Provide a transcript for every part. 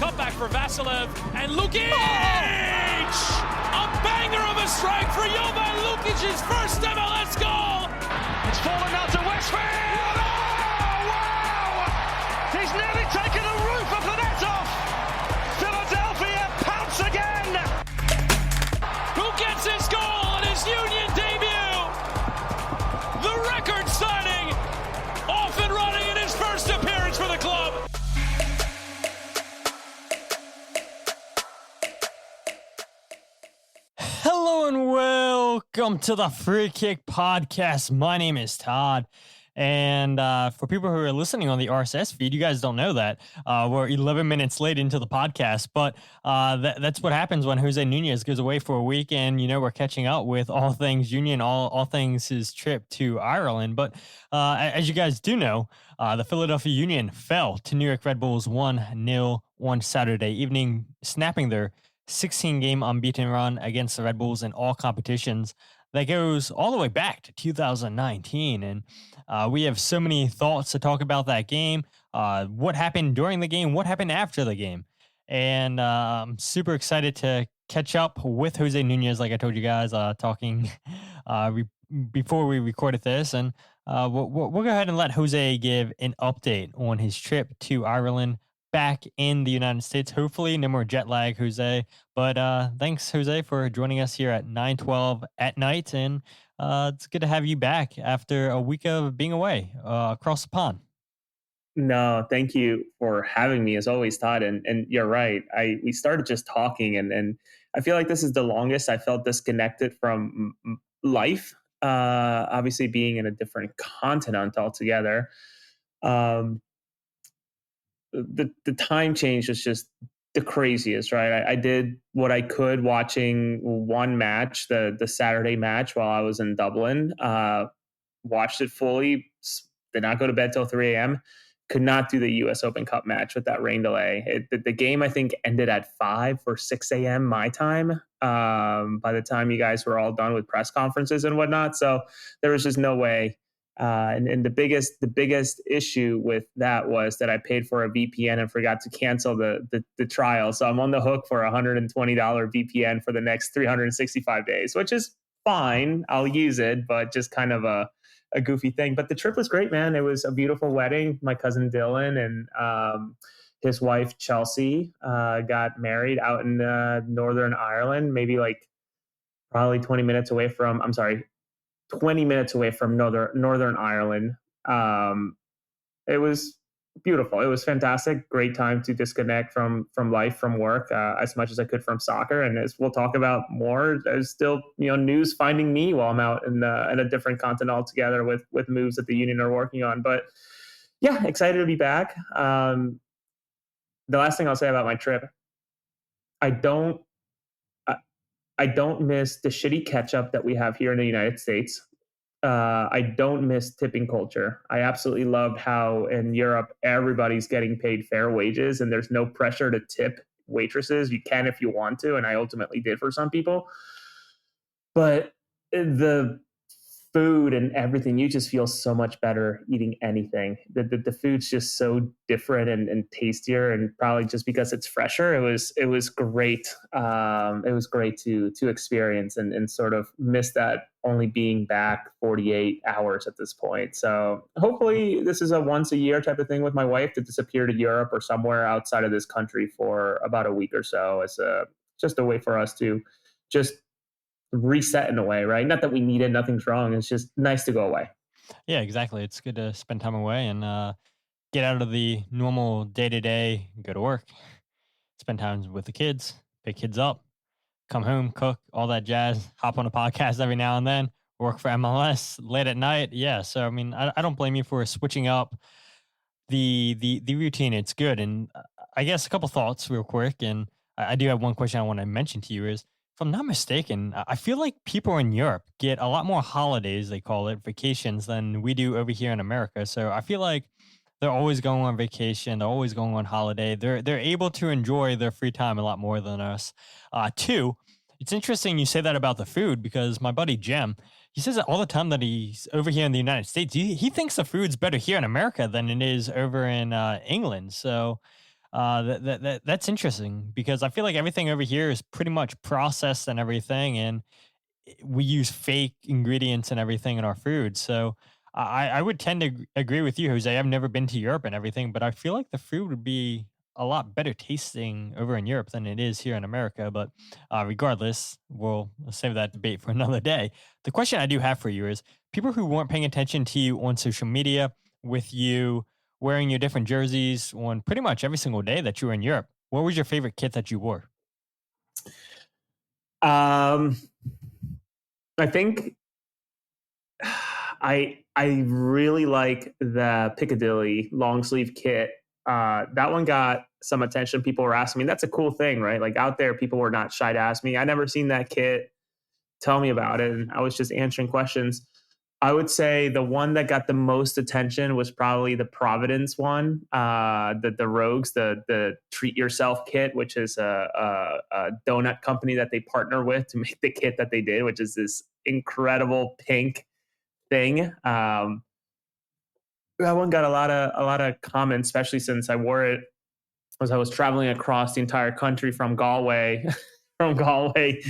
Cutback for Vasilev, and Lukic! A banger of a strike for Jovan Lukic's first MLS goal! It's fallen out to Westfield! Oh, wow! He's nearly taken the roof of the net off! Philadelphia pounce again! Who gets his goal in his Union debut? The record signing, off and running in his first appearance for the club. Hello and welcome to the Free Kick Podcast. My name is Todd. And for people who are listening on the RSS feed, you guys don't know that. We're 11 minutes late into the podcast, but that's what happens when José Nuñez goes away for a week. And, you know, we're catching up with all things Union, all things his trip to Ireland. But as you guys do know, the Philadelphia Union fell to New York Red Bulls 1-0 one Saturday evening, snapping their 16-game unbeaten run against the Red Bulls in all competitions that goes all the way back to 2019. And we have so many thoughts to talk about that game, what happened during the game, what happened after the game. And I'm super excited to catch up with José Nuñez, like I told you guys, talking before we recorded this. And we'll go ahead and let José give an update on his trip to Ireland, back in the United States. Hopefully no more jet lag, José. But thanks, José, for joining us here at 9:12 at night. And it's good to have you back after a week of being away across the pond. No, thank you for having me as always, Todd. And you're right. We started just talking and I feel like this is the longest I felt disconnected from life. Obviously being in a different continent altogether. The time change was just the craziest, right? I did what I could watching one match, the Saturday match while I was in Dublin, watched it fully, did not go to bed till 3 a.m., could not do the US Open Cup match with that rain delay. The game, I think, ended at 5 or 6 a.m. my time by the time you guys were all done with press conferences and whatnot. So there was just no way. And the biggest issue with that was that I paid for a VPN and forgot to cancel the trial. So I'm on the hook for a $120 VPN for the next 365 days, which is fine. I'll use it, but just kind of a goofy thing. But the trip was great, man. It was a beautiful wedding. My cousin Dylan and his wife Chelsea got married out in Northern Ireland, maybe like probably 20 minutes away from Northern Ireland. It was beautiful. It was fantastic. Great time to disconnect from life, from work, as much as I could from soccer. And as we'll talk about more, there's still, news finding me while I'm out in a different continent altogether with moves that the Union are working on. But yeah, excited to be back. The last thing I'll say about my trip, I don't miss the shitty ketchup that we have here in the United States. I don't miss tipping culture. I absolutely loved how in Europe, everybody's getting paid fair wages and there's no pressure to tip waitresses. You can if you want to, and I ultimately did for some people. But the food and everything, you just feel so much better eating anything. The food's just so different and tastier, and probably just because it's fresher. It was great. It was great to experience and sort of miss that only being back 48 hours at this point. So hopefully this is a once a year type of thing with my wife to disappear to Europe or somewhere outside of this country for about a week or so as just a way for us to just reset in a way, right? Not that we need it, nothing's wrong. It's just nice to go away. Yeah, exactly. It's good to spend time away and get out of the normal day-to-day, go to work, spend time with the kids, pick kids up, come home, cook, all that jazz, hop on a podcast every now and then, work for MLS late at night. Yeah, so I mean, I don't blame you for switching up the routine. It's good. And I guess a couple thoughts real quick, and I do have one question I want to mention to you is, if I'm not mistaken, I feel like people in Europe get a lot more holidays, they call it, vacations, than we do over here in America. So I feel like they're always going on vacation. They're always going on holiday. They're able to enjoy their free time a lot more than us. Two, it's interesting you say that about the food, because my buddy Jem, he says it all the time that he's over here in the United States. He thinks the food's better here in America than it is over in England. So That's interesting because I feel like everything over here is pretty much processed and everything, and we use fake ingredients and everything in our food. So I would tend to agree with you, Jose. I've never been to Europe and everything, but I feel like the food would be a lot better tasting over in Europe than it is here in America. But regardless, we'll save that debate for another day. The question I do have for you is people who weren't paying attention to you on social media with you wearing your different jerseys on pretty much every single day that you were in Europe. What was your favorite kit that you wore? Um, I think I really like the Piccadilly long sleeve kit. That one got some attention. People were asking me. That's a cool thing, right? Like out there, people were not shy to ask me. I never seen that kit. Tell me about it. And I was just answering questions. I would say the one that got the most attention was probably the Providence one, the Rogues, the Treat Yourself kit, which is a donut company that they partner with to make the kit that they did, which is this incredible pink thing. That one got a lot of comments, especially since I wore it as I was traveling across the entire country from Galway, from Galway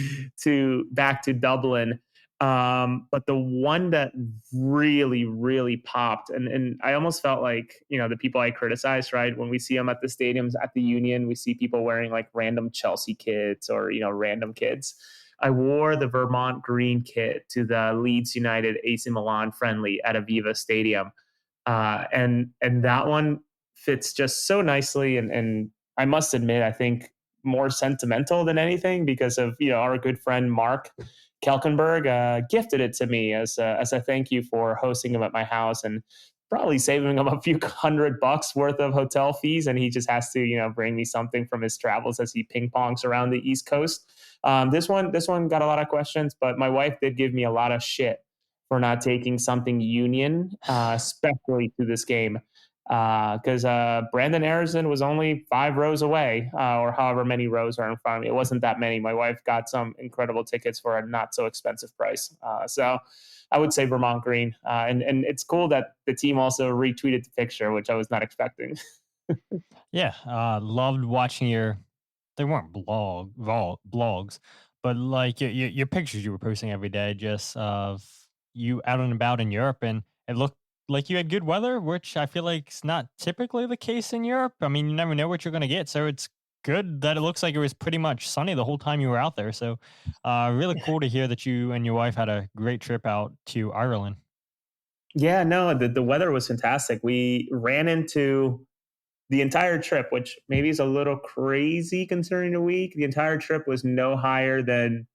to back to Dublin. But the one that really, really popped, and I almost felt like, the people I criticized, right? When we see them at the stadiums, at the Union, we see people wearing like random Chelsea kits or, random kits. I wore the Vermont green kit to the Leeds United AC Milan friendly at Aviva Stadium. And that one fits just so nicely. And I must admit, I think more sentimental than anything because of, our good friend, Mark Kelkenberg, gifted it to me as a thank you for hosting him at my house and probably saving him a few $100 worth of hotel fees. And he just has to, bring me something from his travels as he ping pongs around the East Coast. This one got a lot of questions, but my wife did give me a lot of shit for not taking something Union, especially to this game. Because Brandon Harrison was only 5 rows away, or however many rows are in front of me. It wasn't that many. My wife got some incredible tickets for a not so expensive price. So I would say Vermont Green. And it's cool that the team also retweeted the picture, which I was not expecting. Yeah, loved watching they weren't blogs, but like your pictures you were posting every day just of you out and about in Europe, and it looked like you had good weather, which I feel like is not typically the case in Europe. I mean, you never know what you're going to get, so it's good that it looks like it was pretty much sunny the whole time you were out there. So, really cool to hear that you and your wife had a great trip out to Ireland. Yeah, no, the weather was fantastic. We ran into the entire trip, which maybe is a little crazy considering the week. The entire trip was no higher than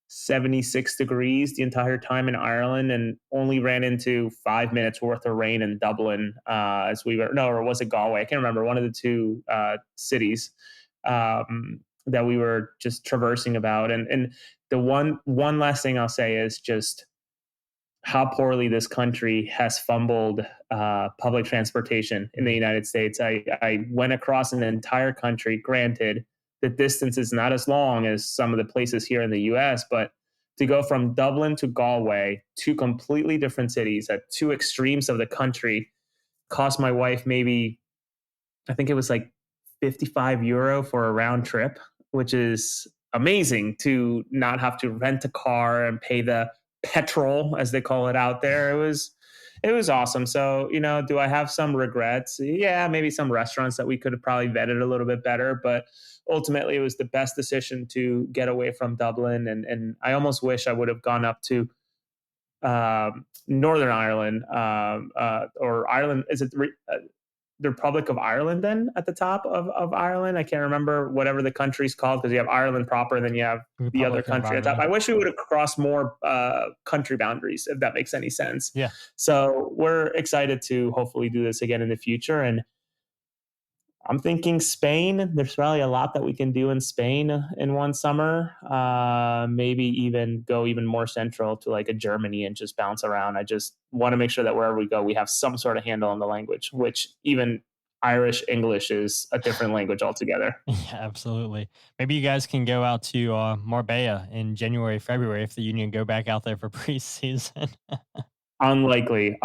76 degrees the entire time in Ireland, and only ran into 5 minutes worth of rain in Dublin as we were, no, or was it Galway? I can't remember, one of the two cities that we were just traversing about. And the one last thing I'll say is just how poorly this country has fumbled public transportation in the United States. I went across an entire country. Granted, the distance is not as long as some of the places here in the US, but to go from Dublin to Galway, two completely different cities at two extremes of the country, cost my wife maybe, I think it was like €55 for a round trip, which is amazing to not have to rent a car and pay the petrol, as they call it out there. It was awesome. So, do I have some regrets? Yeah, maybe some restaurants that we could have probably vetted a little bit better, but ultimately it was the best decision to get away from Dublin. And I almost wish I would have gone up to Northern Ireland, or Ireland. Is it the Republic of Ireland then at the top of Ireland? I can't remember whatever the country's called, because you have Ireland proper and then you have the other country at top. I wish we would have crossed more country boundaries, if that makes any sense. Yeah. So we're excited to hopefully do this again in the future. And I'm thinking Spain. There's probably a lot that we can do in Spain in one summer. Maybe even go even more central to like a Germany and just bounce around. I just want to make sure that wherever we go, we have some sort of handle on the language, which even Irish English is a different language altogether. Yeah, absolutely. Maybe you guys can go out to Marbella in January, February if the Union go back out there for preseason. Unlikely.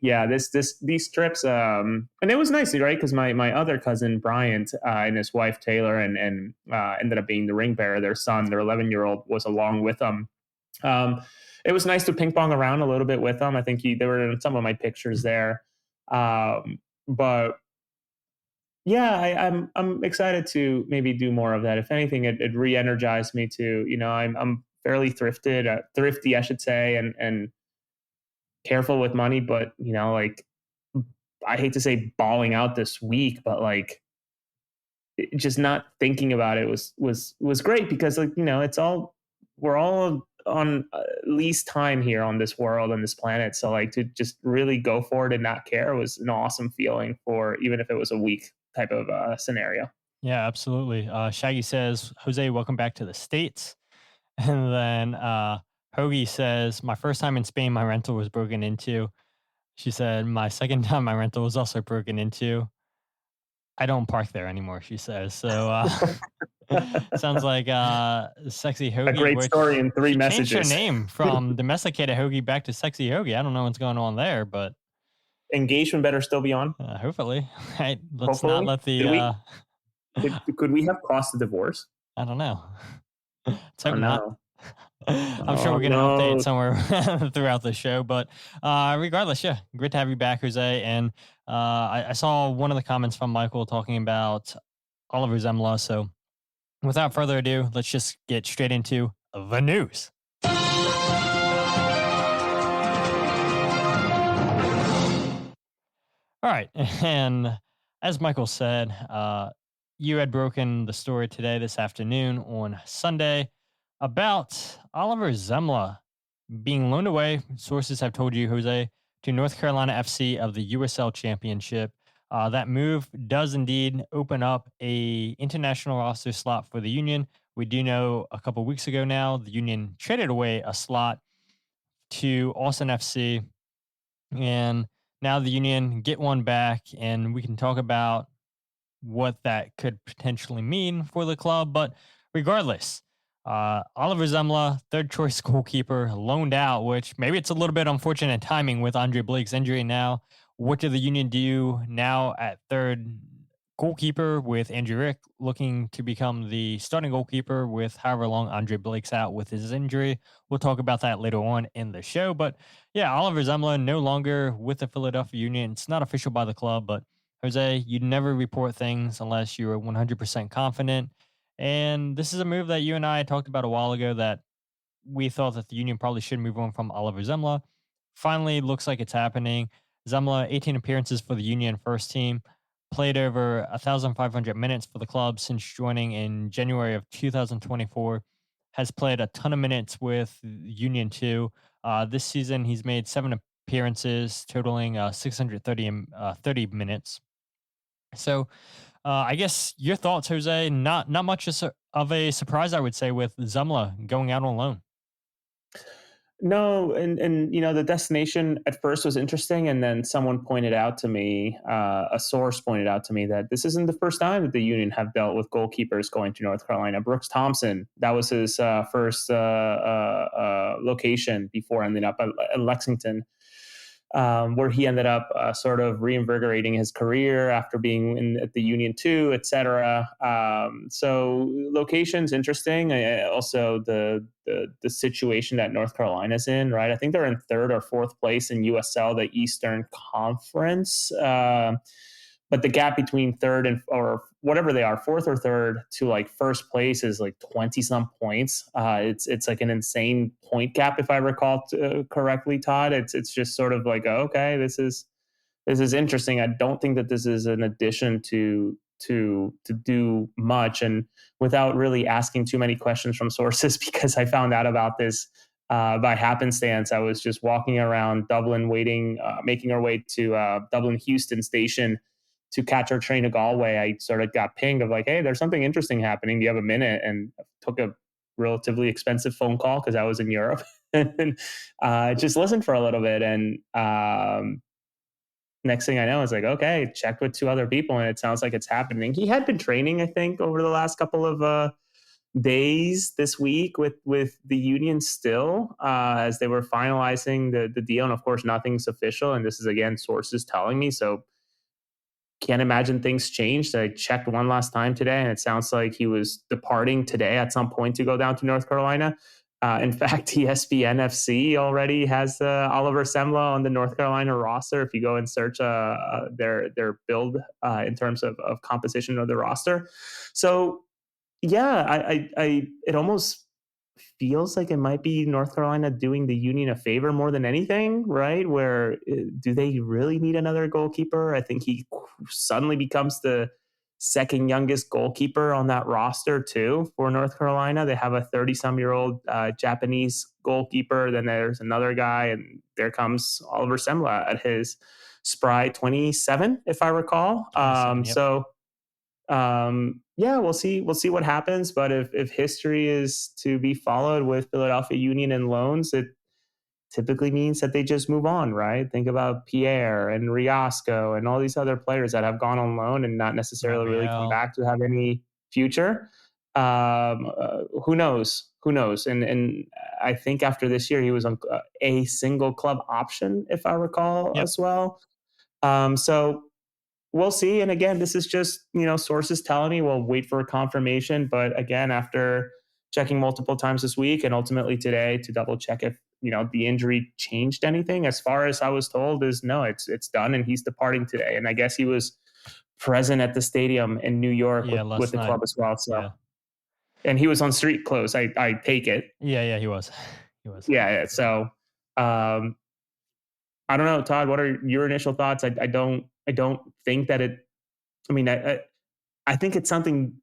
Yeah, these trips, and it was nice, right? Because my other cousin Bryant and his wife Taylor and ended up being the ring bearer. Their son, their 11-year-old, was along with them. Um, it was nice to ping pong around a little bit with them. I think they were in some of my pictures there. But yeah, I'm excited to maybe do more of that. If anything, it re-energized me to, I'm fairly thrifty, I should say, and careful with money, but like, I hate to say balling out this week, but like, just not thinking about it was great, because like, we're all on least time here on this world, on this planet. So like, to just really go for it and not care was an awesome feeling, for even if it was a week type of scenario. Yeah, absolutely. Shaggy says, Jose, welcome back to the States. And then Hoagie says, my first time in Spain, my rental was broken into. She said, my second time, my rental was also broken into. I don't park there anymore, she says. So sounds like Sexy Hoagie. A great story in 3 she messages. changed her name from Domesticated Hoagie back to Sexy Hoagie. I don't know what's going on there, but Engagement better still be on. hopefully. Right, let's Hopefully. not let the... Could we have caused the divorce? I don't know. Let's hope Oh, not. no. I'm sure we're going to update somewhere throughout the show, but regardless, yeah, great to have you back, Jose. And I saw one of the comments from Michael talking about Olivier Semmle. So without further ado, let's just get straight into the news. All right. And as Michael said, you had broken the story this afternoon on Sunday about Olivier Semmle being loaned away. Sources have told you, Jose, to North Carolina FC of the USL Championship. That move does indeed open up a international roster slot for the Union. We do know a couple weeks ago now, the Union traded away a slot to Austin FC, and now the Union get one back, and we can talk about what that could potentially mean for the club. But regardless, Olivier Semmle, third choice goalkeeper, loaned out, which maybe it's a little bit unfortunate timing with Andre Blake's injury now. What do the Union do now at third goalkeeper, with Andrew Rick looking to become the starting goalkeeper with however long Andre Blake's out with his injury? We'll talk about that later on in the show. But yeah, Olivier Semmle no longer with the Philadelphia Union. It's not official by the club, but Jose, you never report things unless you're 100% confident. And this is a move that you and I talked about a while ago, that we thought that the Union probably should move on from Olivier Semmle. Finally, looks like it's happening. Semmle, 18 appearances for the Union first team, played over 1,500 minutes for the club since joining in January of 2024, has played a ton of minutes with Union 2. This season, he's made 7 appearances, totaling 630 minutes. So I guess your thoughts, Jose. Not much of a surprise, I would say, with Semmle going out on loan. No, and the destination at first was interesting, and then someone pointed out to me, a source pointed out to me, that this isn't the first time that the Union have dealt with goalkeepers going to North Carolina. Brooks Thompson, that was his first location before ending up at Lexington, where he ended up sort of reinvigorating his career after being at the Union 2, et cetera. So location's interesting. Also, the situation that North Carolina's in, right? I think they're in 3rd or 4th place in USL, the Eastern Conference. But the gap between 3rd and, or whatever they are, 4th or 3rd to like 1st place is like 20 some points. It's like an insane point gap, if I recall correctly, Todd. It's just sort of like, okay, this is interesting. I don't think that this is an addition to do much, and without really asking too many questions from sources, because I found out about this by happenstance. I was just walking around Dublin, making our way to Dublin Houston station to catch our train to Galway. I sort of got pinged of like, hey, there's something interesting happening. Do you have a minute? And took a relatively expensive phone call because I was in Europe, and just listened for a little bit. And next thing I know, it's like, okay, checked with 2 other people, and it sounds like it's happening. He had been training, I think, over the last couple of days this week with the Union still, as they were finalizing the deal. And of course, nothing's official. And this is, again, sources telling me. So can't imagine things changed. I checked one last time today, and it sounds like he was departing today at some point to go down to North Carolina. In fact, ESPN FC already has Olivier Semmle on the North Carolina roster. If you go and search their build in terms of composition of the roster. So yeah, I it almost feels like it might be North Carolina doing the Union a favor more than anything, right? Where do they really need another goalkeeper? I think he suddenly becomes the second youngest goalkeeper on that roster too for North Carolina. They have a 30-some-year-old Japanese goalkeeper. Then there's another guy, and there comes Olivier Semmle at his spry 27, if I recall. Yep. So yeah, we'll see what happens. But if history is to be followed with Philadelphia Union and loans, it typically means that they just move on, right? Think about Pierre and Riasco and all these other players that have gone on loan and not necessarily really come back to have any future. Who knows? And I think after this year, he was on a single club option, if I recall, as well. So we'll see. And again, this is just, sources telling me. We'll wait for a confirmation. But again, after checking multiple times this week and ultimately today to double check if, the injury changed anything, as far as I was told, is no, it's done, and he's departing today. And I guess he was present at the stadium in New York with the club as well. So, and he was on street clothes. I take it. Yeah, he was. Yeah. So, I don't know, Todd, what are your initial thoughts? I don't think that it, I mean, I think it's something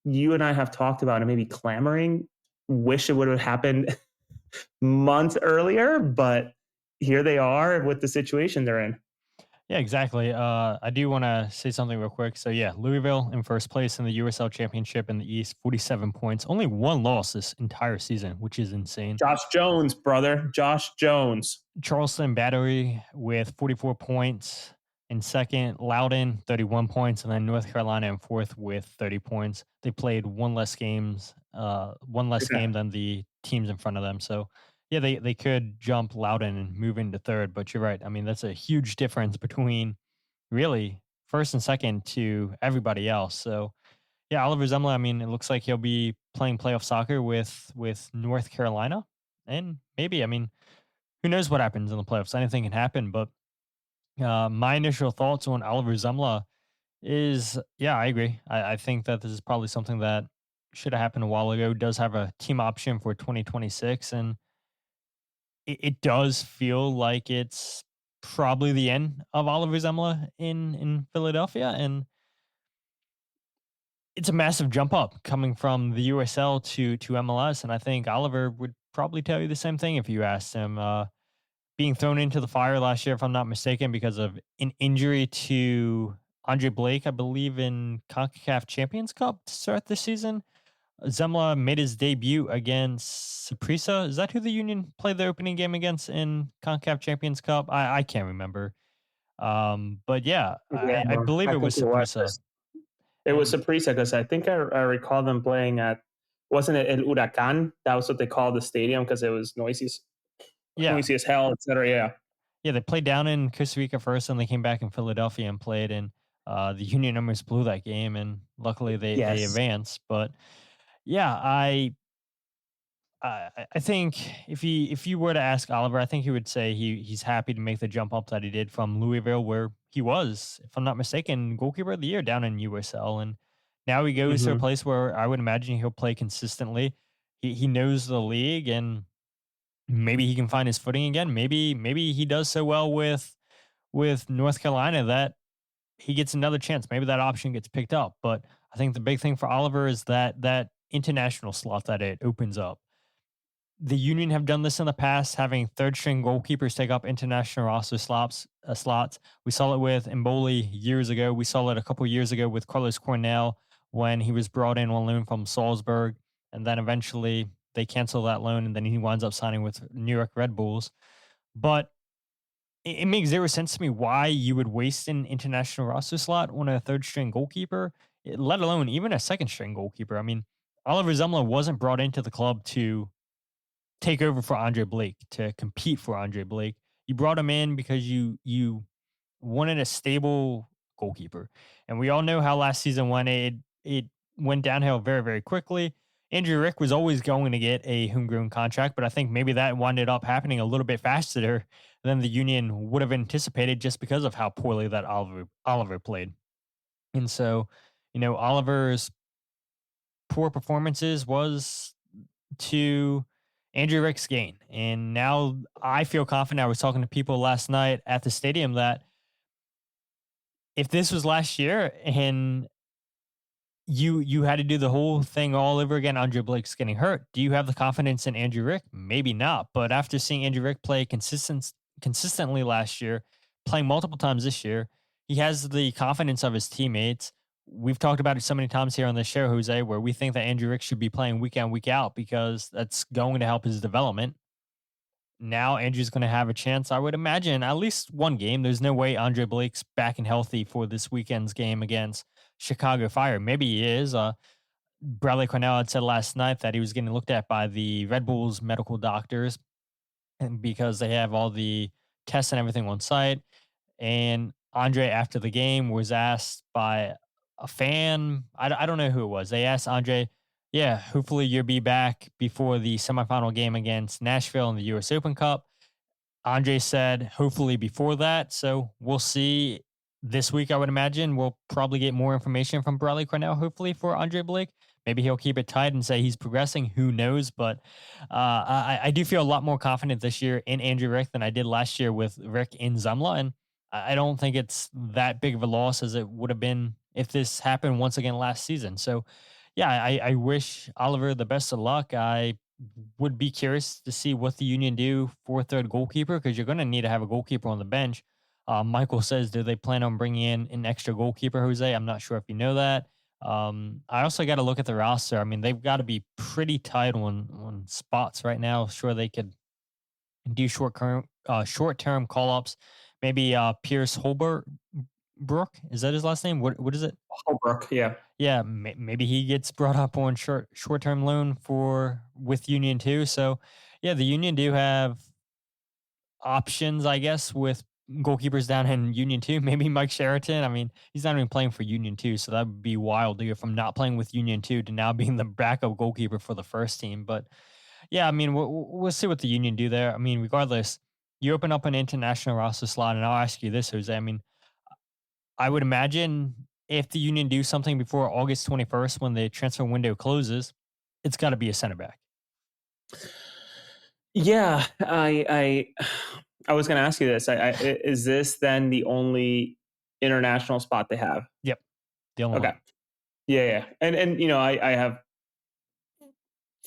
you and I have talked about and maybe clamoring, wish it would have happened months earlier, but here they are with the situation they're in. Yeah, exactly. I do want to say something real quick. So yeah, Louisville in first place in the USL Championship in the East, 47 points, only one loss this entire season, which is insane. Josh Jones, brother. Josh Jones. Charleston Battery with 44 points in second, Loudoun 31 points, and then North Carolina in fourth with 30 points. They played one less game than the teams in front of them. So yeah, they could jump Loudoun and move into third, but you're right. I mean, that's a huge difference between really first and second to everybody else. So yeah, Olivier Semmle, I mean, it looks like he'll be playing playoff soccer with North Carolina. And maybe, I mean, who knows what happens in the playoffs? Anything can happen, but my initial thoughts on Olivier Semmle is, yeah, I agree. I think that this is probably something that should have happened a while ago. Does have a team option for 2026, and it does feel like it's probably the end of Olivier Semmle in Philadelphia, and it's a massive jump up coming from the USL to MLS, and I think Oliver would probably tell you the same thing if you asked him. Being thrown into the fire last year, if I'm not mistaken, because of an injury to Andre Blake, I believe, in CONCACAF Champions Cup to start this season. Semmle made his debut against Saprissa. Is that who the Union played their opening game against in CONCACAF Champions Cup? I can't remember. But yeah, I believe it was Saprissa. It was Saprissa, because I think I recall them playing at, wasn't it El Huracan? That was what they called the stadium, because it was noisy as hell, etc. Yeah, they played down in Costa Rica first, and they came back in Philadelphia and played, and the Union almost blew that game, and luckily they advanced. But yeah, I think if you were to ask Oliver, I think he would say he's happy to make the jump up that he did from Louisville, where he was, if I'm not mistaken, goalkeeper of the year down in USL, and now he goes to a place where I would imagine he'll play consistently. He knows the league, and maybe he can find his footing again. Maybe he does so well with North Carolina that he gets another chance. Maybe that option gets picked up. But I think the big thing for Oliver is that international slot that it opens up. The Union have done this in the past, having third string goalkeepers take up international roster slots. We saw it with Mboli years ago. We saw it a couple years ago with Carlos Cornell when he was brought in on loan from Salzburg, and then eventually they cancel that loan, and then he winds up signing with New York Red Bulls. But it makes zero sense to me why you would waste an international roster slot on a third string goalkeeper, let alone even a second string goalkeeper. I mean, Olivier Semmle wasn't brought into the club to take over for Andre Blake, to compete for Andre Blake. You brought him in because you wanted a stable goalkeeper. And we all know how last season went. It went downhill very, very quickly. Andrew Rick was always going to get a homegrown contract, but I think maybe that wound up happening a little bit faster than the Union would have anticipated just because of how poorly that Oliver played. And so, Oliver's poor performances was to Andrew Rick's gain. And now I feel confident. I was talking to people last night at the stadium that if this was last year and you had to do the whole thing all over again, Andre Blake's getting hurt, do you have the confidence in Andrew Rick? Maybe not. But after seeing Andrew Rick play consistently last year, playing multiple times this year, he has the confidence of his teammates. We've talked about it so many times here on this show, Jose, where we think that Andrew Rick should be playing week in, week out because that's going to help his development. Now Andrew's going to have a chance, I would imagine, at least one game. There's no way Andre Blake's back and healthy for this weekend's game against Chicago Fire. Maybe he is. Bradley Carnell had said last night that he was getting looked at by the Red Bulls medical doctors and because they have all the tests and everything on site. And Andre, after the game, was asked by a fan. I don't know who it was. They asked Andre, yeah, hopefully you'll be back before the semifinal game against Nashville in the US Open Cup. Andre said, hopefully before that. So we'll see this week, I would imagine. We'll probably get more information from Bradley Carnell, hopefully, for Andre Blake. Maybe he'll keep it tight and say he's progressing. Who knows? But I do feel a lot more confident this year in Andrew Rick than I did last year with Rick in Semmle. And I don't think it's that big of a loss as it would have been if this happened once again last season. So, yeah, I wish Oliver the best of luck. I would be curious to see what the Union do for third goalkeeper because you're going to need to have a goalkeeper on the bench. Michael says, do they plan on bringing in an extra goalkeeper, Jose? I'm not sure if you know that. I also got to look at the roster. I mean, they've got to be pretty tight on spots right now. Sure, they could do short-term call-ups. Maybe Pierce Holbrook. Is that his last name? What is it? Holbrook, yeah. Yeah, maybe he gets brought up on short-term loan with Union too. So, yeah, the Union do have options, I guess, with goalkeepers down in Union 2. Maybe Mike Sheraton. I mean, he's not even playing for Union 2, so that would be wild to go from not playing with Union 2 to now being the backup goalkeeper for the first team. But, yeah, I mean, we'll see what the Union do there. I mean, regardless, you open up an international roster slot, and I'll ask you this, Jose. I mean, I would imagine if the Union do something before August 21st when the transfer window closes, it's got to be a center back. Yeah, I was going to ask you this. Is this then the only international spot they have? Yep. The only one. Yeah. And I have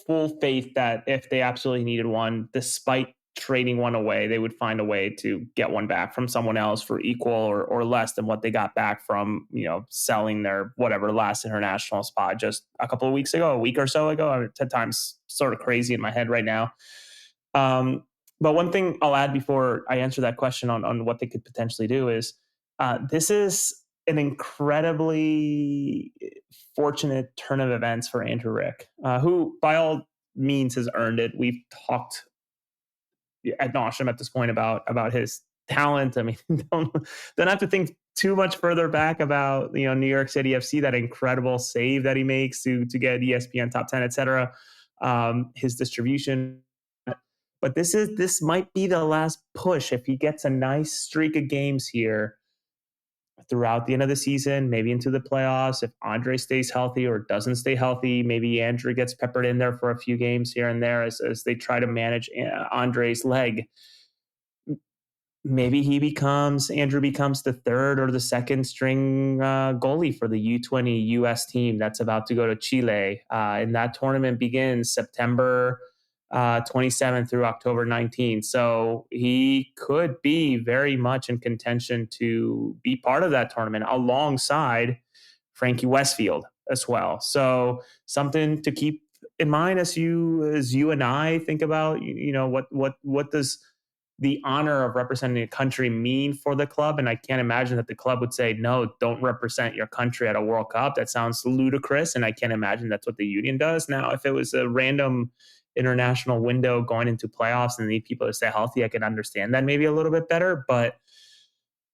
full faith that if they absolutely needed one, despite trading one away, they would find a way to get one back from someone else for equal or less than what they got back from, selling their whatever last international spot just a couple of weeks ago, a week or so ago. I mean, 10 times sort of crazy in my head right now. But one thing I'll add before I answer that question on what they could potentially do is this is an incredibly fortunate turn of events for Andrew Rick, who by all means has earned it. We've talked ad nauseum at this point about his talent. I mean, don't have to think too much further back about New York City FC, that incredible save that he makes to get ESPN top 10, etc. His distribution. But this might be the last push if he gets a nice streak of games here throughout the end of the season, maybe into the playoffs. If Andre stays healthy or doesn't stay healthy, maybe Andrew gets peppered in there for a few games here and there as they try to manage Andre's leg. Maybe Andrew becomes the third or the second string goalie for the U20 US team that's about to go to Chile. And that tournament begins September 27th through October 19th. So he could be very much in contention to be part of that tournament alongside Frankie Westfield as well. So something to keep in mind as you and I think about, what does the honor of representing a country mean for the club? And I can't imagine that the club would say, no, don't represent your country at a World Cup. That sounds ludicrous. And I can't imagine that's what the union does. Now, if it was a random international window going into playoffs and need people to stay healthy, I can understand that maybe a little bit better. But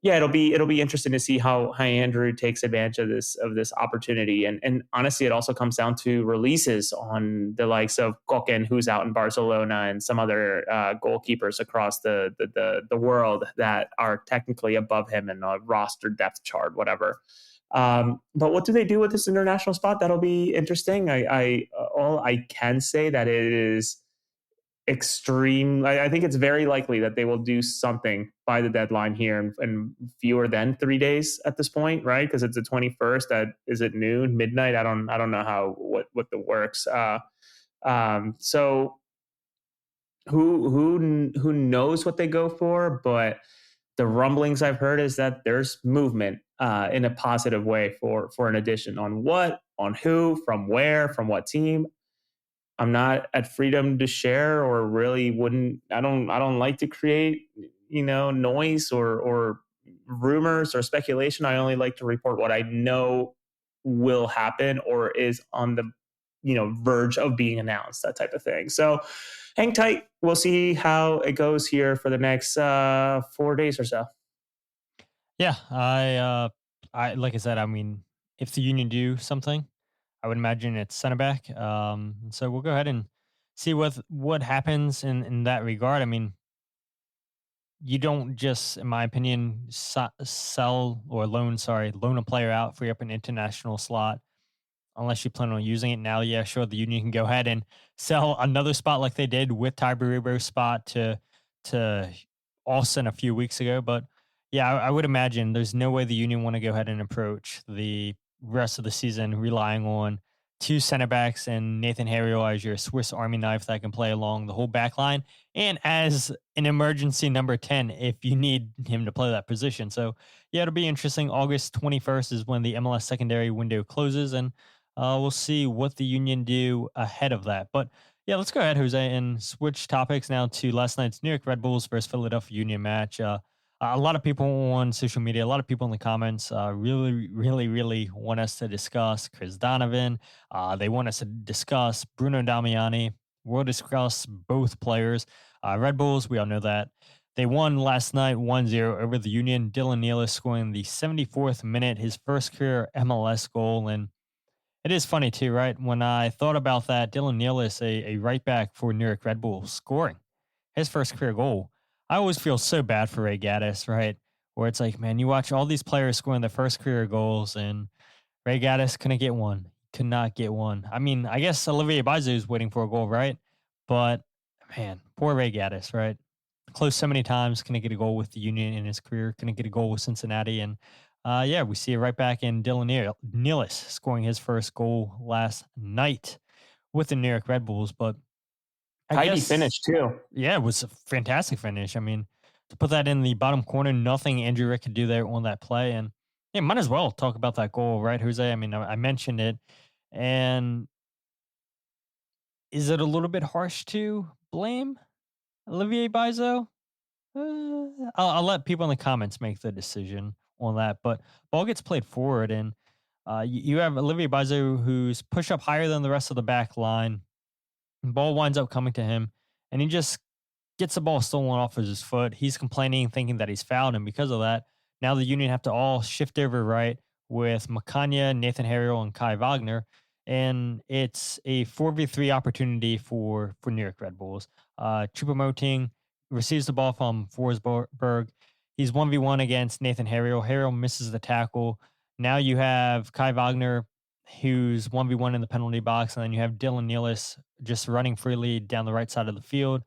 yeah, it'll be interesting to see how Andrew takes advantage of this opportunity. And honestly, it also comes down to releases on the likes of Koken, who's out in Barcelona, and some other goalkeepers across the world that are technically above him in a roster depth chart, whatever. But what do they do with this international spot? That'll be interesting. All I can say that it is extreme. I think it's very likely that they will do something by the deadline here in fewer than 3 days at this point, right? Because it's the 21st. Is it noon, midnight? I don't know what the works. So who knows what they go for? But the rumblings I've heard is that there's movement in a positive way for an addition. On what, on who, from where, from what team. I'm not at freedom to share, or really wouldn't. I don't like to create, noise or rumors or speculation. I only like to report what I know will happen or is on the, verge of being announced, that type of thing. So hang tight. We'll see how it goes here for the next 4 days or so. Yeah, I like I said, I mean, if the union do something, I would imagine it's center back. So we'll go ahead and see what happens in that regard. I mean, you don't just, in my opinion, sell or loan a player out, free up an international slot, unless you plan on using it. Now, yeah, sure, the union can go ahead and sell another spot like they did with Ty Baribo's spot to Austin a few weeks ago. But yeah, I would imagine there's no way the union want to go ahead and approach the rest of the season relying on two center backs and Nathan Harriel as your Swiss Army knife that can play along the whole back line and as an emergency number 10 if you need him to play that position. So yeah, it'll be interesting. August 21st is when the MLS secondary window closes, and we'll see what the union do ahead of that. But yeah, let's go ahead, Jose, and switch topics now to last night's New York Red Bulls versus Philadelphia Union match. A lot of people on social media, a lot of people in the comments really want us to discuss Chris Donovan. They want us to discuss Bruno Damiani. We'll discuss both players. Red Bulls, we all know that. They won last night 1-0 over the Union. Dylan Nealis scoring the 74th minute, his first career MLS goal. And it is funny too, right? When I thought about that, Dylan Nealis, a right back for New York Red Bulls, scoring his first career goal. I always feel so bad for Ray Gaddis, right? Where it's like, man, you watch all these players scoring their first career goals, and Ray Gaddis couldn't get one. Could not get one. I mean, I guess Olivier Baizu is waiting for a goal, right? But, man, poor Ray Gaddis, right? Close so many times, couldn't get a goal with the Union in his career, couldn't get a goal with Cincinnati. And, yeah, we see it right back in Dylan Nealis scoring his first goal last night with the New York Red Bulls. But tidy finish too. Yeah, it was a fantastic finish. I mean, to put that in the bottom corner, nothing Andrew Rick could do there on that play. And yeah, might as well talk about that goal, right, Jose? I mean, I mentioned it. And is it a little bit harsh to blame Olivier Baizu? I'll let people in the comments make the decision on that. But ball gets played forward, and you have Olivier Baizu, who's pushed up higher than the rest of the back line. Ball winds up coming to him, and he just gets the ball stolen off of his foot. He's complaining, thinking that he's fouled, and because of that, now the Union have to all shift over right with Makanya, Nathan Harriel, and Kai Wagner, and it's a 4v3 opportunity for New York Red Bulls. Choupo-Moting receives the ball from Forsberg. He's 1v1 against Nathan Harriel. Harriel misses the tackle. Now you have Kai Wagner, who's 1v1 in the penalty box, and then you have Dylan Nealis just running freely down the right side of the field.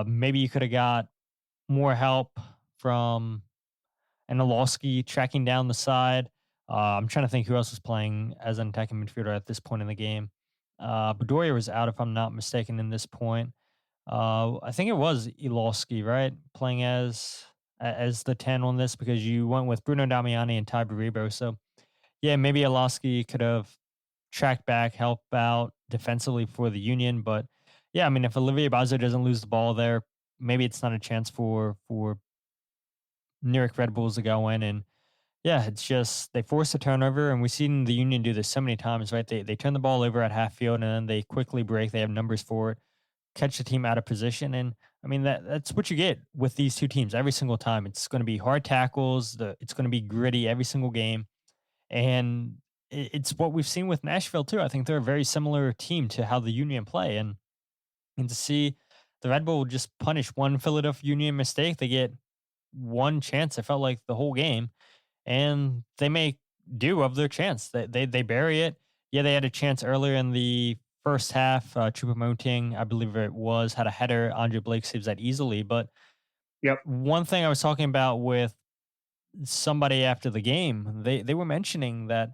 Maybe you could have got more help from Anilowski tracking down the side. I'm trying to think who else was playing as an attacking midfielder at this point in the game. Bedoya was out, if I'm not mistaken, in this point. I think it was Ilowski, right? Playing as the 10 on this, because you went with Bruno Damiani and Ty Baribo. So yeah, maybe Ilowski could have tracked back, help out defensively for the Union. But yeah, I mean, if Olivier Baizu doesn't lose the ball there, maybe it's not a chance for New York Red Bulls to go in. And yeah, it's just they force a turnover, and we've seen the Union do this so many times, right? They turn the ball over at half field, and then they quickly break. They have numbers for it, catch the team out of position, and I mean that's what you get with these two teams every single time. It's going to be hard tackles. It's going to be gritty every single game, and it's what we've seen with Nashville too. I think they're a very similar team to how the Union play, and to see the Red Bull just punish one Philadelphia Union mistake, they get one chance. It felt like the whole game, and they make do of their chance. They bury it. Yeah, they had a chance earlier in the first half. Choupo-Moting, I believe it was, had a header. Andre Blake saves that easily. But Yep. one thing I was talking about with somebody after the game, they were mentioning that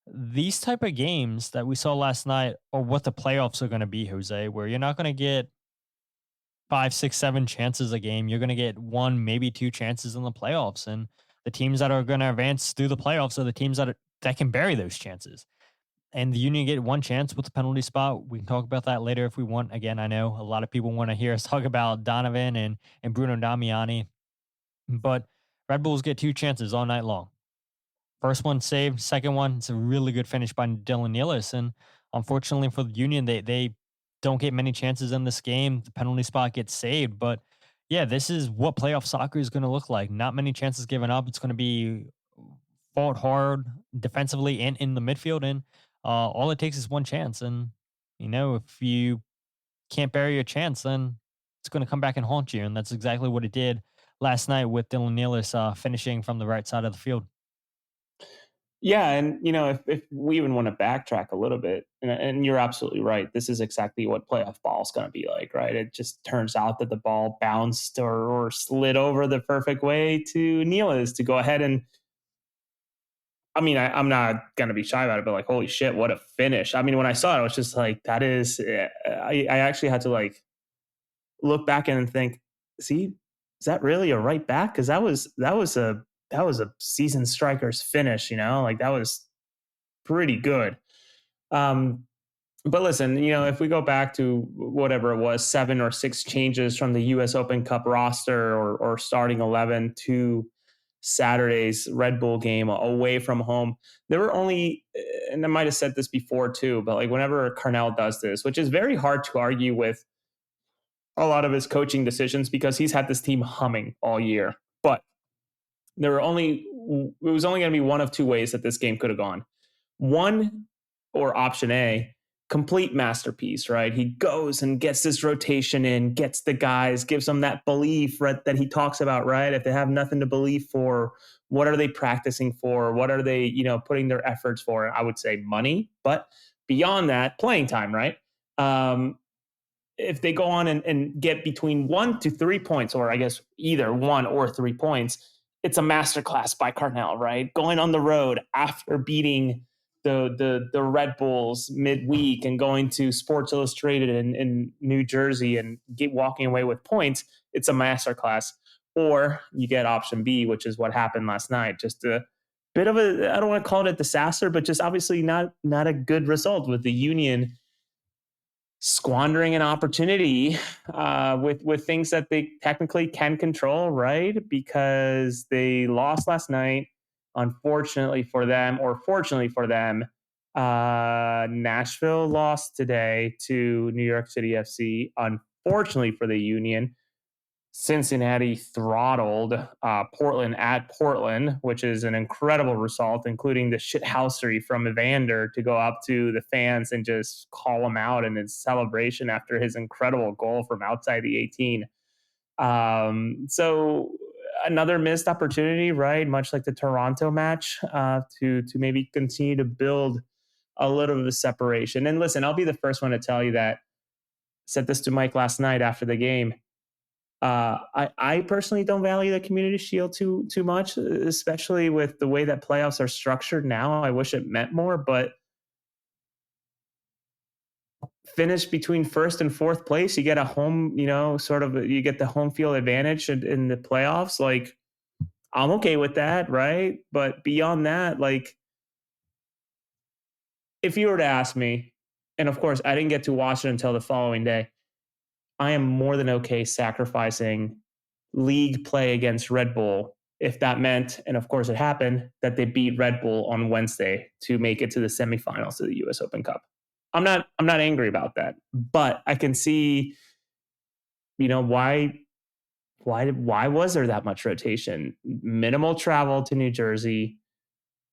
these type of games that we saw last night are what the playoffs are going to be, Jose, where you're not going to get 5, 6, 7 chances a game. You're going to get one, maybe two chances in the playoffs. And the teams that are going to advance through the playoffs are the teams that can bury those chances. And the Union get one chance with the penalty spot. We can talk about that later if we want. Again, I know a lot of people want to hear us talk about Donovan and Bruno Damiani, but Red Bulls get two chances all night long. First one saved, second one, it's a really good finish by Dylan Nealis. And unfortunately for the Union, they don't get many chances in this game. The penalty spot gets saved. But yeah, this is what playoff soccer is going to look like. Not many chances given up. It's going to be fought hard defensively and in the midfield. And all it takes is one chance. And, if you can't bury your chance, then it's going to come back and haunt you. And that's exactly what it did last night with Dylan Nealis finishing from the right side of the field. Yeah, and if we even want to backtrack a little bit, and you're absolutely right, this is exactly what playoff ball is going to be like, right? It just turns out that the ball bounced or slid over the perfect way to Nealis to go ahead and. I mean, I'm not going to be shy about it, but like, holy shit, what a finish. I mean, when I saw it, I was just like, that is, I actually had to like look back and think, see, is that really a right back? Cause that was a seasoned striker's finish, like that was pretty good. But listen, if we go back to whatever it was, 7 or 6 changes from the US Open Cup roster or starting 11 to Saturday's Red Bull game away from home, there were only, and I might have said this before too, but like whenever Carnell does this, which is very hard to argue with a lot of his coaching decisions because he's had this team humming all year, but it was only going to be one of two ways that this game could have gone. One, or option A, complete masterpiece, right? He goes and gets this rotation in, gets the guys, gives them that belief, right, that he talks about, right? If they have nothing to believe for, what are they practicing for? What are they, putting their efforts for? I would say money, but beyond that, playing time, right? If they go on and get between 1 to 3 points, or I guess either 1 or 3 points, it's a masterclass by Carnell, right? Going on the road after beating the Red Bulls midweek and going to Sports Illustrated in New Jersey and walking away with points, it's a masterclass. Or you get option B, which is what happened last night. Just a bit of I don't want to call it a disaster, but just obviously not a good result with the Union squandering an opportunity with things that they technically can control, right? Because they lost last night. Unfortunately for them, or fortunately for them, Nashville lost today to New York City FC. Unfortunately for the Union, Cincinnati throttled Portland at Portland, which is an incredible result, including the shithousery from Evander to go up to the fans and just call him out in his celebration after his incredible goal from outside the 18. So another missed opportunity, right? Much like the Toronto match, to maybe continue to build a little bit of a separation. And listen, I'll be the first one to tell you that. Said this to Mike last night after the game. I personally don't value the Community Shield too much, especially with the way that playoffs are structured now. I wish it meant more, but finish between first and fourth place, you get a home, you get the home field advantage in the playoffs. Like, I'm okay with that, right? But beyond that, like, if you were to ask me, and of course I didn't get to watch it until the following day, I am more than okay sacrificing league play against Red Bull if that meant, and of course it happened, that they beat Red Bull on Wednesday to make it to the semifinals of the US Open Cup. I'm not angry about that, but I can see, why was there that much rotation? Minimal travel to New Jersey,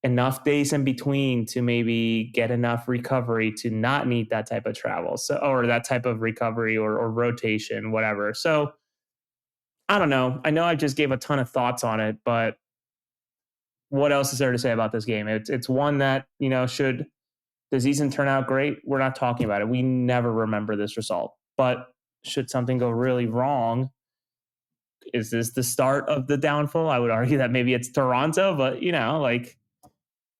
enough days in between to maybe get enough recovery to not need that type of travel. So, or that type of recovery or rotation, whatever. So I don't know. I know I just gave a ton of thoughts on it, but what else is there to say about this game? It's one that, should the season turn out great, we're not talking about it. We never remember this result. But should something go really wrong, is this the start of the downfall? I would argue that maybe it's Toronto, but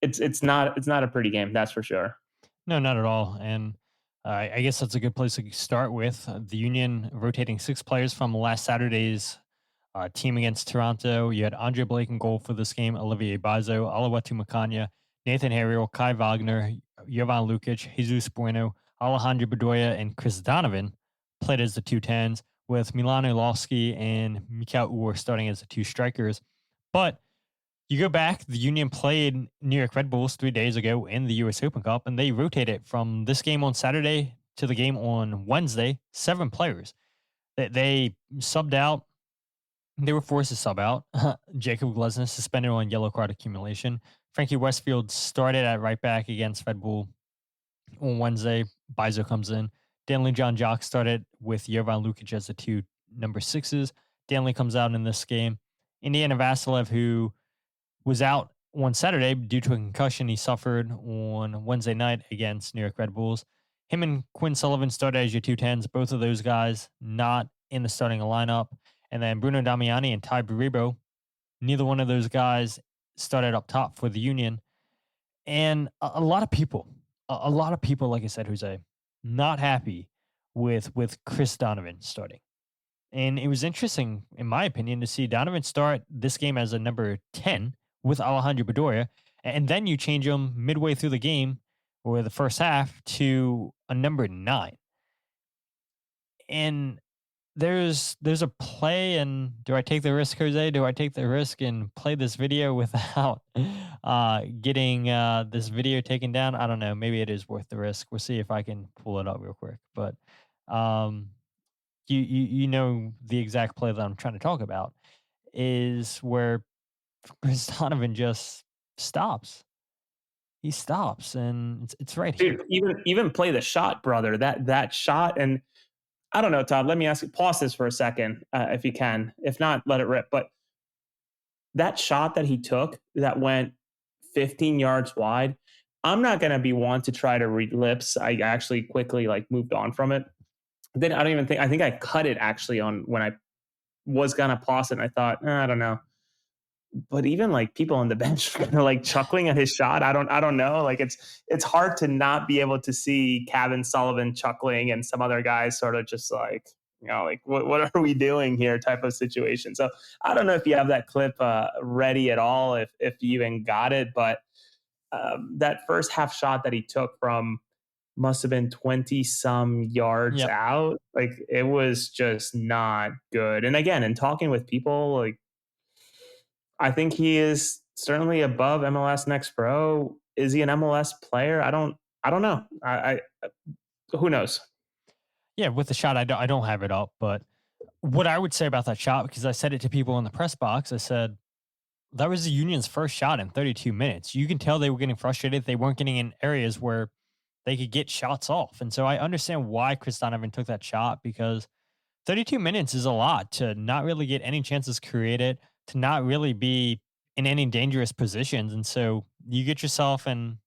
it's not a pretty game, that's for sure. No, not at all. And I guess that's a good place to start with. The Union rotating 6 players from last Saturday's team against Toronto. You had Andre Blake in goal for this game, Olivier Bazo, Alawatu Makanya, Nathan Harriel, Kai Wagner, Jovan Lukic, Jesus Bueno, Alejandro Bedoya, and Chris Donovan played as the 210s, with Milan Orlovsky and Mikhail Uhr starting as the 2 strikers. But you go back, the Union played New York Red Bulls 3 days ago in the US Open Cup, and they rotated from this game on Saturday to the game on Wednesday, 7 players. They subbed out. They were forced to sub out. Jacob Glesnes suspended on yellow card accumulation. Frankie Westfield started at right back against Red Bull on Wednesday. Bizo comes in. Danley John Jock started with Jovan Lukic as the 2 number 6s. Danley comes out in this game. Indiana Vasilev, who was out on Saturday due to a concussion he suffered on Wednesday night against New York Red Bulls. Him and Quinn Sullivan started as your 210s. Both of those guys not in the starting lineup. And then Bruno Damiani and Ty Baribo, neither one of those guys started up top for the Union. And a lot of people, like I said, Jose, not happy with Chris Donovan starting. And it was interesting, in my opinion, to see Donovan start this game as a number 10 with Alejandro Bedoya, and then you change him midway through the game or the first half to a number 9. And there's a play, and do I take the risk, Jose? Do I take the risk and play this video without getting this video taken down? I don't know. Maybe it is worth the risk. We'll see if I can pull it up real quick. But you know the exact play that I'm trying to talk about is where Chris Donovan just stops. He stops, and it's right here. Even play the shot, brother. That shot, and I don't know, Todd. Let me ask you. Pause this for a second, if you can. If not, let it rip. But that shot that he took, that went 15 yards wide. I'm not going to be one to try to read lips. I actually quickly moved on from it. Then I think I cut it actually on when I was going to pause it. And I thought, I don't know. But even people on the bench kind of chuckling at his shot. I don't know. It's hard to not be able to see Kevin Sullivan chuckling and some other guys sort of just what are we doing here type of situation. So I don't know if you have that clip ready at all, if you even got it. But that first half shot that he took from must have been 20 some yards out. It was just not good. And again, in talking with people, I think he is certainly above MLS Next Pro. Is he an MLS player? I don't know. I who knows? Yeah, with the shot, I don't have it up, but what I would say about that shot, because I said it to people in the press box, I said that was the Union's first shot in 32 minutes. You can tell they were getting frustrated. They weren't getting in areas where they could get shots off. And so I understand why Chris Donovan took that shot, because 32 minutes is a lot to not really get any chances created, to not really be in any dangerous positions. And so you get yourself in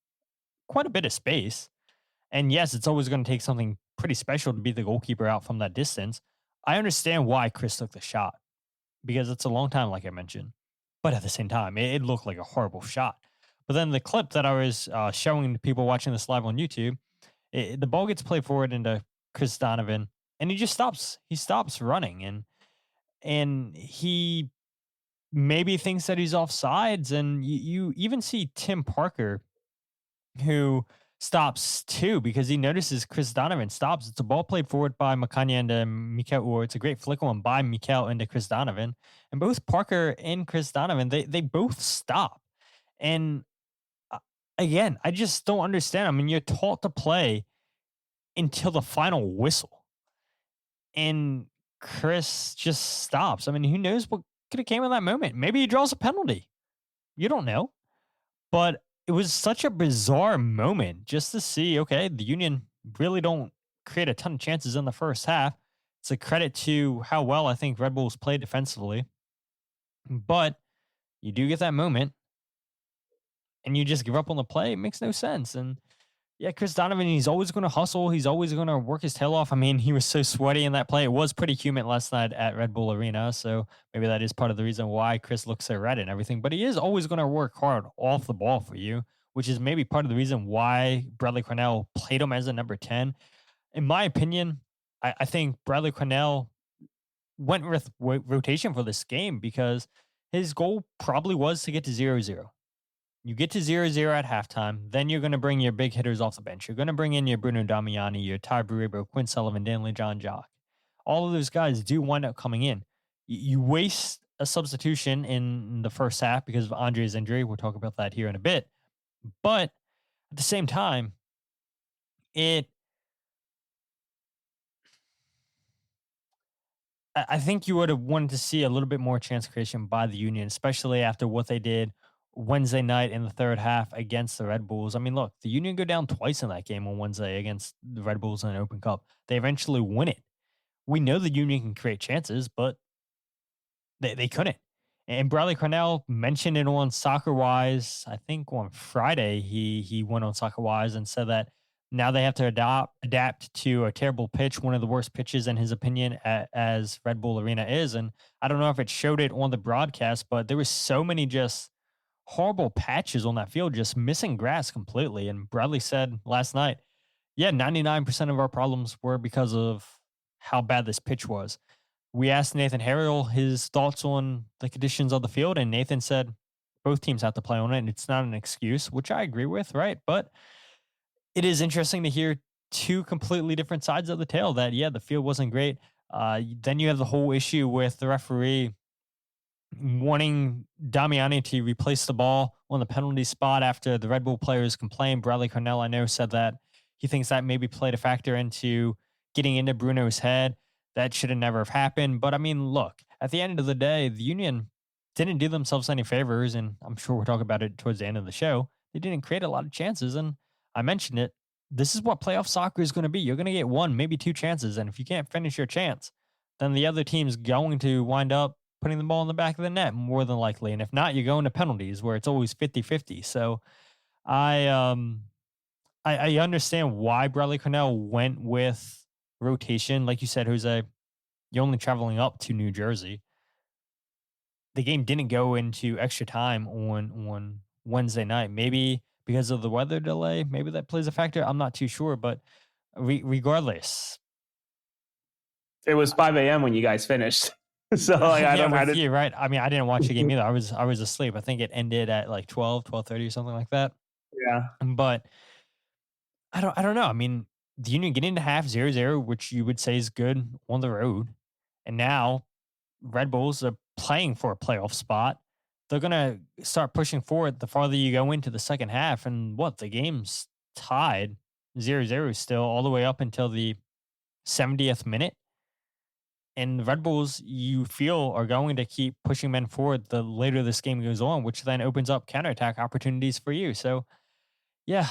quite a bit of space. And yes, it's always going to take something pretty special to beat the goalkeeper out from that distance. I understand why Chris took the shot, because it's a long time, like I mentioned. But at the same time, it looked like a horrible shot. But then the clip that I was showing to people watching this live on YouTube, the ball gets played forward into Chris Donovan, and he just stops. He stops running, and he maybe thinks that he's offsides. And you even see Tim Parker, who stops too, because he notices Chris Donovan stops. It's a ball played forward by Makanya into Mikel, or it's a great flick one by Mikel into Chris Donovan. And both Parker and Chris Donovan, they both stop. And again, I just don't understand. I mean, you're taught to play until the final whistle. And Chris just stops. I mean, who knows what could have came in that moment? Maybe he draws a penalty. You don't know. But it was such a bizarre moment just to see, okay, the Union really don't create a ton of chances in the first half. It's a credit to how well I think Red Bulls played defensively. But you do get that moment and you just give up on the play. It makes no sense. And yeah, Chris Donovan, he's always going to hustle. He's always going to work his tail off. I mean, he was so sweaty in that play. It was pretty humid last night at Red Bull Arena. So maybe that is part of the reason why Chris looks so red and everything. But he is always going to work hard off the ball for you, which is maybe part of the reason why Bradley Carnell played him as a number 10. In my opinion, I think Bradley Carnell went with rotation for this game because his goal probably was to get to 0-0. You get to 0-0 at halftime, then you're going to bring your big hitters off the bench. You're going to bring in your Bruno Damiani, your Ty Burrebo, Quinn Sullivan, Danley John Jock. All of those guys do wind up coming in. You waste a substitution in the first half because of Andre's injury. We'll talk about that here in a bit. But at the same time, I think you would have wanted to see a little bit more chance creation by the Union, especially after what they did Wednesday night in the third half against the Red Bulls. I mean, look, the Union go down twice in that game on Wednesday against the Red Bulls in an Open Cup. They eventually win it. We know the Union can create chances, but they couldn't. And Bradley Carnell mentioned it on Soccer Wise. I think on Friday he went on Soccer Wise and said that now they have to adapt to a terrible pitch, one of the worst pitches in his opinion, as Red Bull Arena is. And I don't know if it showed it on the broadcast, but there was so many just horrible patches on that field, just missing grass completely. And Bradley said last night, yeah, 99% of our problems were because of how bad this pitch was. We asked Nathan Harrell his thoughts on the conditions of the field, and Nathan said both teams have to play on it, and it's not an excuse, which I agree with, right? But it is interesting to hear two completely different sides of the tale that, yeah, the field wasn't great. Then you have the whole issue with the referee wanting Damiani to replace the ball on the penalty spot after the Red Bull players complained. Bradley Carnell, I know, said that he thinks that maybe played a factor into getting into Bruno's head. That should have never have happened. But I mean, look, at the end of the day, the Union didn't do themselves any favors, and I'm sure we'll talk about it towards the end of the show. They didn't create a lot of chances, and I mentioned it. This is what playoff soccer is going to be. You're going to get one, maybe two chances, and if you can't finish your chance, then the other team's going to wind up putting the ball in the back of the net more than likely. And if not, you're going to penalties where it's always 50-50. So I understand why Bradley Carnell went with rotation. Like you said, Jose, you're only traveling up to New Jersey. The game didn't go into extra time on Wednesday night. Maybe because of the weather delay, maybe that plays a factor. I'm not too sure, but regardless. It was 5 a.m. when you guys finished. So like, I don't know. Right. I mean, I didn't watch the game either. I was asleep. I think it ended at like 12:30 or something like that. Yeah. But I don't know. I mean, the Union get into half 0-0, which you would say is good on the road. And now Red Bulls are playing for a playoff spot. They're going to start pushing forward the farther you go into the second half. And the game's tied 0-0 still all the way up until the 70th minute. And the Red Bulls, you feel, are going to keep pushing men forward the later this game goes on, which then opens up counterattack opportunities for you. So, yeah,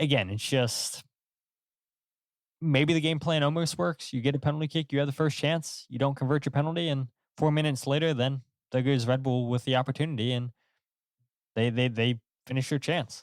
again, it's just maybe the game plan almost works. You get a penalty kick, you have the first chance, you don't convert your penalty, and 4 minutes later, then there goes Red Bull with the opportunity, and they finish their chance.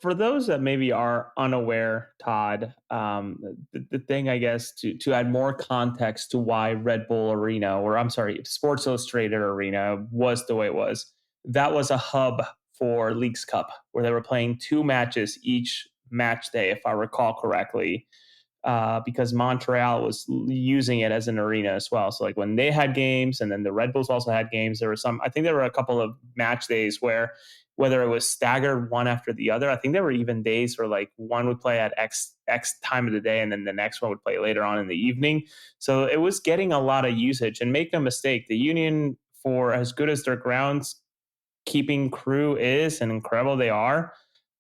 For those that maybe are unaware, Todd, the thing, I guess, to add more context to why Red Bull Arena, or I'm sorry, Sports Illustrated Arena was the way it was, that was a hub for Leagues Cup, where they were playing two matches each match day, if I recall correctly. because Montreal was using it as an arena as well. So like when they had games, and then the Red Bulls also had games, I think there were a couple of match days where, whether it was staggered one after the other, I think there were even days where like one would play at X time of the day, and then the next one would play later on in the evening. So it was getting a lot of usage. And make no mistake, the Union, for as good as their groundskeeping crew is and incredible they are,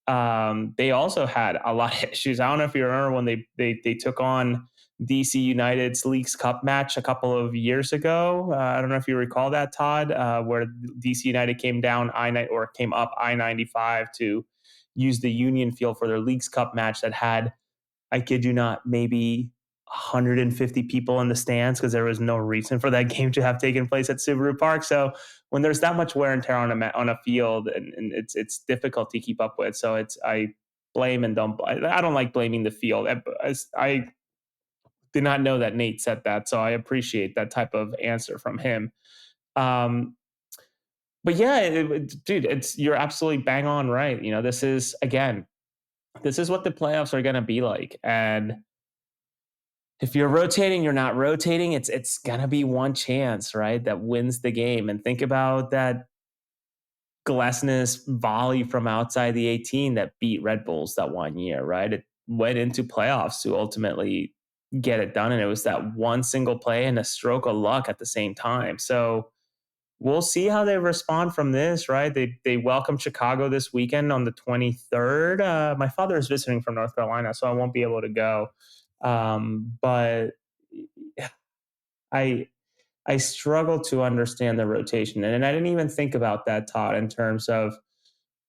they also had a lot of issues. I don't know if you remember when they took on DC United's Leagues Cup match a couple of years ago. I don't know if you recall that, Todd, where DC United came up I-95 to use the Union field for their Leagues Cup match that had, I kid you not, maybe 150 people in the stands, because there was no reason for that game to have taken place at Subaru Park. So when there's that much wear and tear on a field, and it's difficult to keep up with. So I blame and don't. I don't like blaming the field. I did not know that Nate said that, so I appreciate that type of answer from him. But yeah, dude, you're absolutely bang on right. You know, this is what the playoffs are going to be like, and if you're rotating, you're not rotating, it's going to be one chance, right, that wins the game. And think about that Glesnes volley from outside the 18 that beat Red Bulls that one year, right? It went into playoffs to ultimately get it done, and it was that one single play and a stroke of luck at the same time. So we'll see how they respond from this, right? They welcome Chicago this weekend on the 23rd. My father is visiting from North Carolina, so I won't be able to go. But I struggle to understand the rotation. And I didn't even think about that, Todd, in terms of,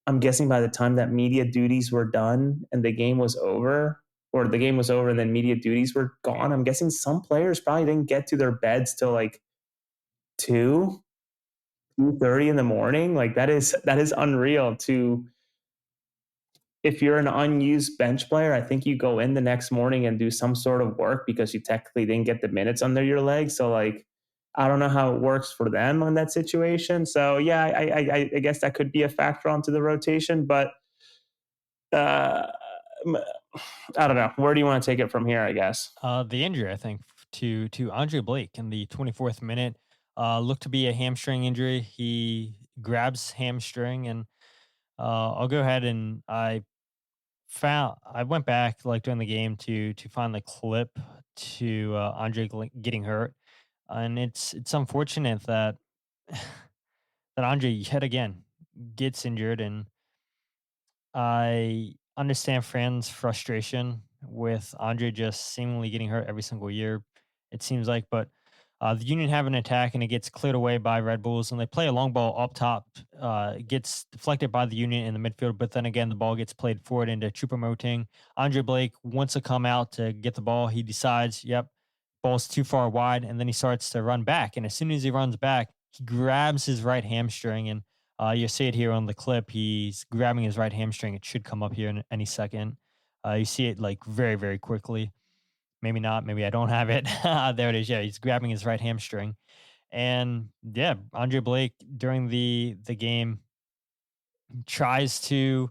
I'm guessing by the time that media duties were done and the game was over, and then media duties were gone, I'm guessing some players probably didn't get to their beds till like 2:30 in the morning. Like that is unreal. If you're an unused bench player, I think you go in the next morning and do some sort of work because you technically didn't get the minutes under your legs. So like, I don't know how it works for them on that situation. So yeah, I guess that could be a factor onto the rotation, but I don't know. Where do you want to take it from here, I guess? The injury, I think, to Andre Blake in the 24th minute looked to be a hamstring injury. He grabs hamstring, and I'll go ahead and I went back like during the game to find the clip to Andre getting hurt, and it's unfortunate that that Andre yet again gets injured, and I understand fans' frustration with Andre just seemingly getting hurt every single year, it seems like. But the Union have an attack, and it gets cleared away by Red Bulls, and they play a long ball up top. Gets deflected by the Union in the midfield, but then again, the ball gets played forward into Choupo-Moting. Andre Blake wants to come out to get the ball. He decides, ball's too far wide, and then he starts to run back. And as soon as he runs back, he grabs his right hamstring, and you see it here on the clip. He's grabbing his right hamstring. It should come up here in any second. You see it like very, very quickly. Maybe not. Maybe I don't have it. There it is. Yeah, he's grabbing his right hamstring. And yeah, Andre Blake during the game tries to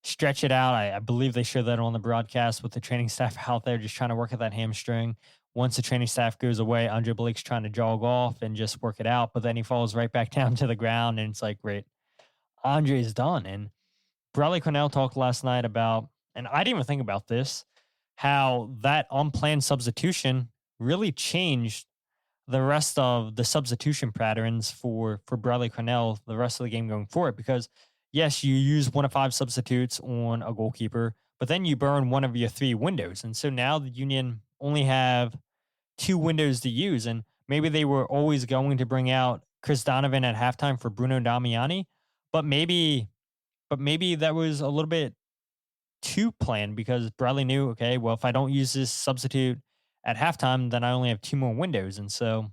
stretch it out. I believe they showed that on the broadcast with the training staff out there just trying to work at that hamstring. Once the training staff goes away, Andre Blake's trying to jog off and just work it out, but then he falls right back down to the ground, and it's like, great, Andre's done. And Bradley Carnell talked last night about, and I didn't even think about this, how that unplanned substitution really changed the rest of the substitution patterns for Bradley Carnell the rest of the game going forward. Because yes, you use 1 of 5 substitutes on a goalkeeper, but then you burn one of your 3 windows. And so now the Union only have 2 windows to use. And maybe they were always going to bring out Chris Donovan at halftime for Bruno Damiani, but maybe that was a little bit too planned, because Bradley knew, okay, well, if I don't use this substitute at halftime, then I only have 2 more windows. And so,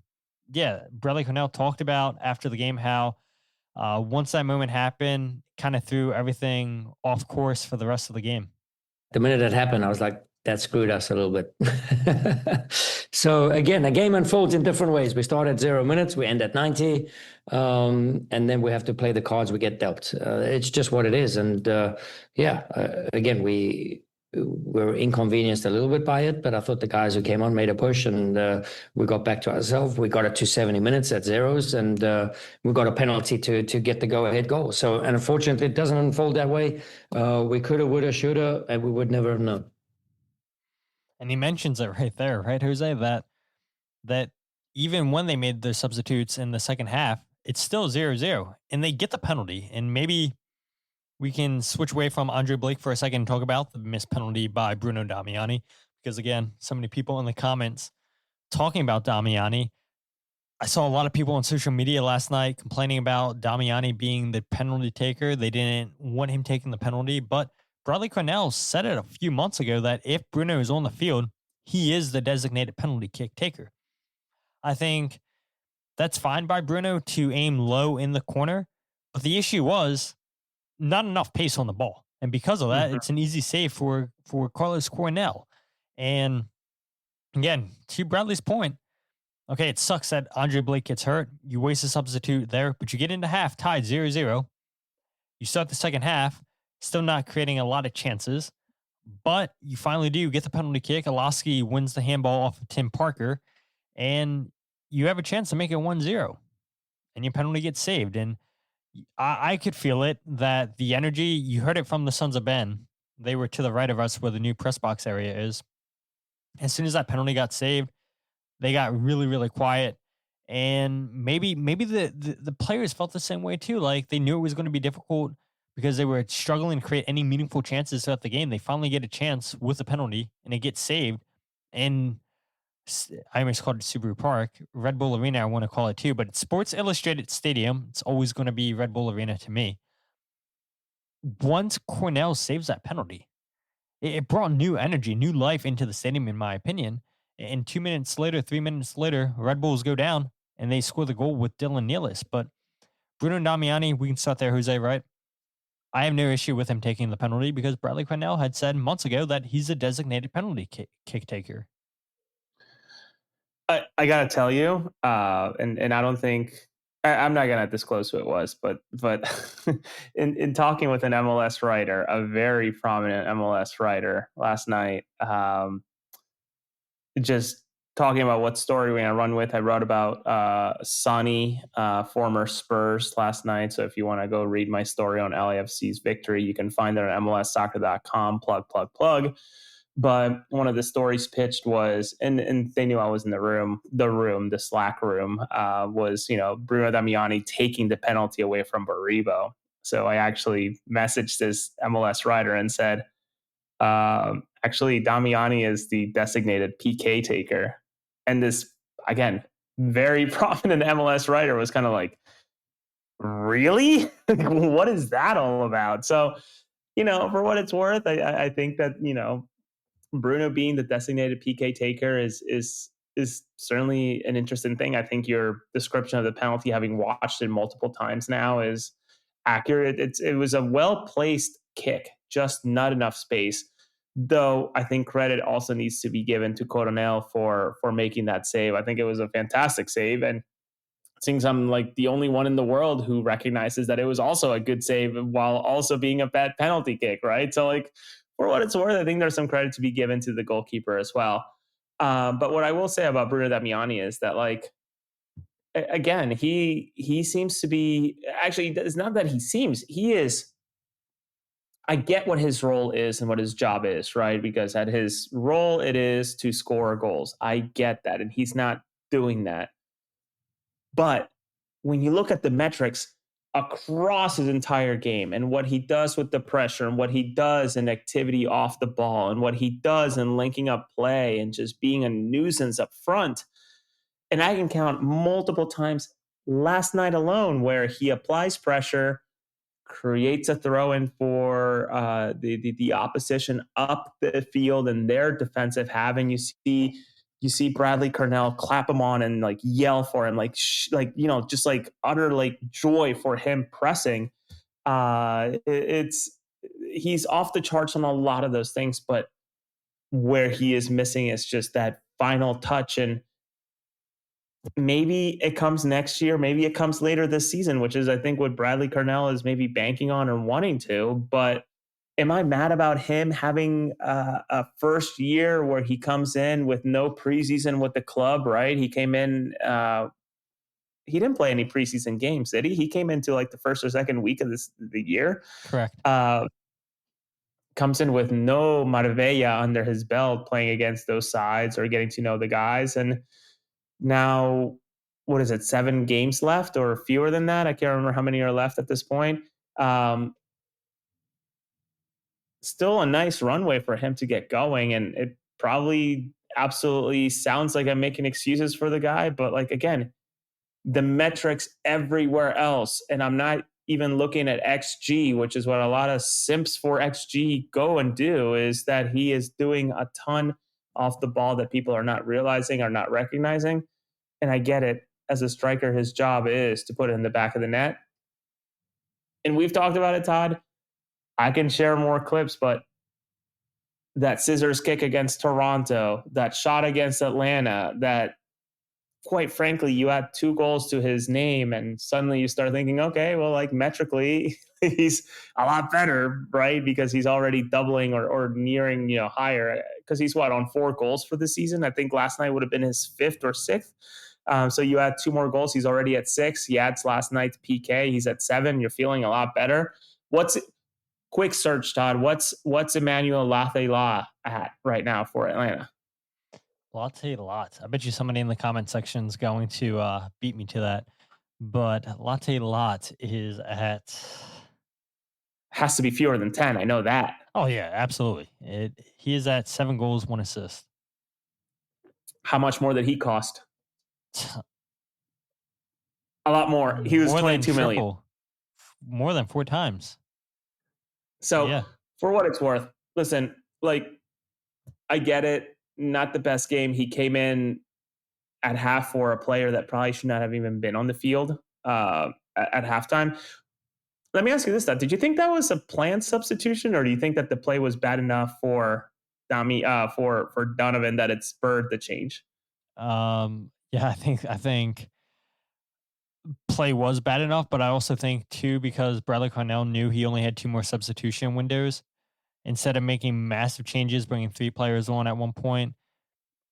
yeah, Bradley Carnell talked about after the game how once that moment happened, kind of threw everything off course for the rest of the game. The minute it happened, I was like, that screwed us a little bit. So again, the game unfolds in different ways. We start at 0 minutes, we end at 90, and then we have to play the cards we get dealt. It's just what it is. And again, we were inconvenienced a little bit by it, but I thought the guys who came on made a push, and we got back to ourselves. We got it to 70 minutes at zeros, and we got a penalty to get the go-ahead goal. So, and unfortunately, it doesn't unfold that way. We coulda, woulda, shoulda, and we would never have known. And he mentions it right there, right, Jose? That even when they made their substitutes in the second half, it's still 0-0, and they get the penalty. And maybe we can switch away from Andre Blake for a second and talk about the missed penalty by Bruno Damiani, because again, so many people in the comments talking about Damiani. I saw a lot of people on social media last night complaining about Damiani being the penalty taker. They didn't want him taking the penalty, but Bradley Carnell said it a few months ago that if Bruno is on the field, he is the designated penalty kick taker. I think that's fine by Bruno to aim low in the corner, but the issue was not enough pace on the ball. And because of that, it's an easy save for Carlos Carnell. And again, to Bradley's point, okay, it sucks that Andre Blake gets hurt. You waste a substitute there, but you get into half tied 0-0. You start the second half, still not creating a lot of chances, but you finally do get the penalty kick. Alaski wins the handball off of Tim Parker, and you have a chance to make it 1-0, and your penalty gets saved. And I could feel it, that the energy, you heard it from the Sons of Ben. They were to the right of us where the new press box area is. As soon as that penalty got saved, they got really, really quiet. And maybe the players felt the same way too. Like they knew it was going to be difficult because they were struggling to create any meaningful chances throughout the game. They finally get a chance with the penalty and it gets saved. And I almost called it Subaru Park, Red Bull Arena, I want to call it too, but it's Sports Illustrated Stadium. It's always going to be Red Bull Arena to me. Once Carnell saves that penalty, it brought new energy, new life into the stadium, in my opinion. And 2 minutes later, 3 minutes later, Red Bulls go down and they score the goal with Dylan Nealis. But Bruno Damiani, we can start there, Jose, right? I have no issue with him taking the penalty because Bradley Carnell had said months ago that he's a designated penalty kick taker. I gotta tell you, and I don't think I'm not gonna disclose who it was, but in talking with an MLS writer, a very prominent MLS writer last night, just talking about what story we're gonna run with. I wrote about Sonny, former Spurs, last night. So if you want to go read my story on LAFC's victory, you can find it on MLSsoccer.com. Plug. But one of the stories pitched was, and they knew I was in the Slack room, was, Bruno Damiani taking the penalty away from Baribo. So I actually messaged this MLS writer and said, actually, Damiani is the designated PK taker. And this, again, very prominent MLS writer was kind of like, really? What is that all about? So, for what it's worth, I think that, Bruno being the designated PK taker is certainly an interesting thing. I think your description of the penalty, having watched it multiple times now, is accurate. It was a well-placed kick, just not enough space. Though I think credit also needs to be given to Carnell for making that save. I think it was a fantastic save, and it seems I'm like the only one in the world who recognizes that it was also a good save while also being a bad penalty kick, right? So like, for what it's worth, I think there's some credit to be given to the goalkeeper as well. But what I will say about Bruno Damiani is that, like, again, he seems to be, actually, it's not that he is. I get what his role is and what his job is, right? Because at his role, it is to score goals. I get that. And he's not doing that. But when you look at the metrics across his entire game and what he does with the pressure and what he does in activity off the ball and what he does in linking up play and just being a nuisance up front, and I can count multiple times last night alone where he applies pressure, creates a throw-in for the opposition up the field and their defensive half, and you see Bradley Carnell clap him on and like yell for him, just like utter like joy for him pressing. He's off the charts on a lot of those things, but where he is missing is just that final touch. And maybe it comes next year, maybe it comes later this season, which is I think what Bradley Carnell is maybe banking on or wanting to. But am I mad about him having a first year where he comes in with no preseason with the club, right? He came in, he didn't play any preseason games, did he? He came into like the first or second week of the year. Correct. Comes in with no Marbella under his belt playing against those sides or getting to know the guys. And now, what is it, 7 games left or fewer than that? I can't remember how many are left at this point. Still a nice runway for him to get going. And it probably absolutely sounds like I'm making excuses for the guy. But like, again, the metrics everywhere else. And I'm not even looking at XG, which is what a lot of simps for XG go and do, is that he is doing a ton off the ball that people are not realizing, are not recognizing. And I get it. As a striker, his job is to put it in the back of the net. And we've talked about it, Todd. I can share more clips, but that scissors kick against Toronto, that shot against Atlanta, that, quite frankly, you add 2 goals to his name and suddenly you start thinking, okay, well, like metrically, he's a lot better, right? Because he's already doubling or nearing, higher, because he's on 4 goals for the season. I think last night would have been his 5th or 6th. So you add 2 more goals. He's already at 6. He adds last night's PK. He's at 7. You're feeling a lot better. Quick search, Todd. What's Emmanuel Lathela at right now for Atlanta? Latte Lot. I bet you somebody in the comment section is going to beat me to that. But Latte Lot is at... Has to be fewer than 10. I know that. Oh, yeah, absolutely. He is at 7 goals, 1 assist. How much more did he cost? A lot more. He was 22 million. More than 4 times. So, yeah. For what it's worth, listen, like, I get it. Not the best game. He came in at half for a player that probably should not have even been on the field at halftime. Let me ask you this, though. Did you think that was a planned substitution, or do you think that the play was bad enough for for Donovan that it spurred the change? Yeah, I think play was bad enough, but I also think too, because Bradley Carnell knew he only had 2 more substitution windows, instead of making massive changes, bringing 3 players on at one point,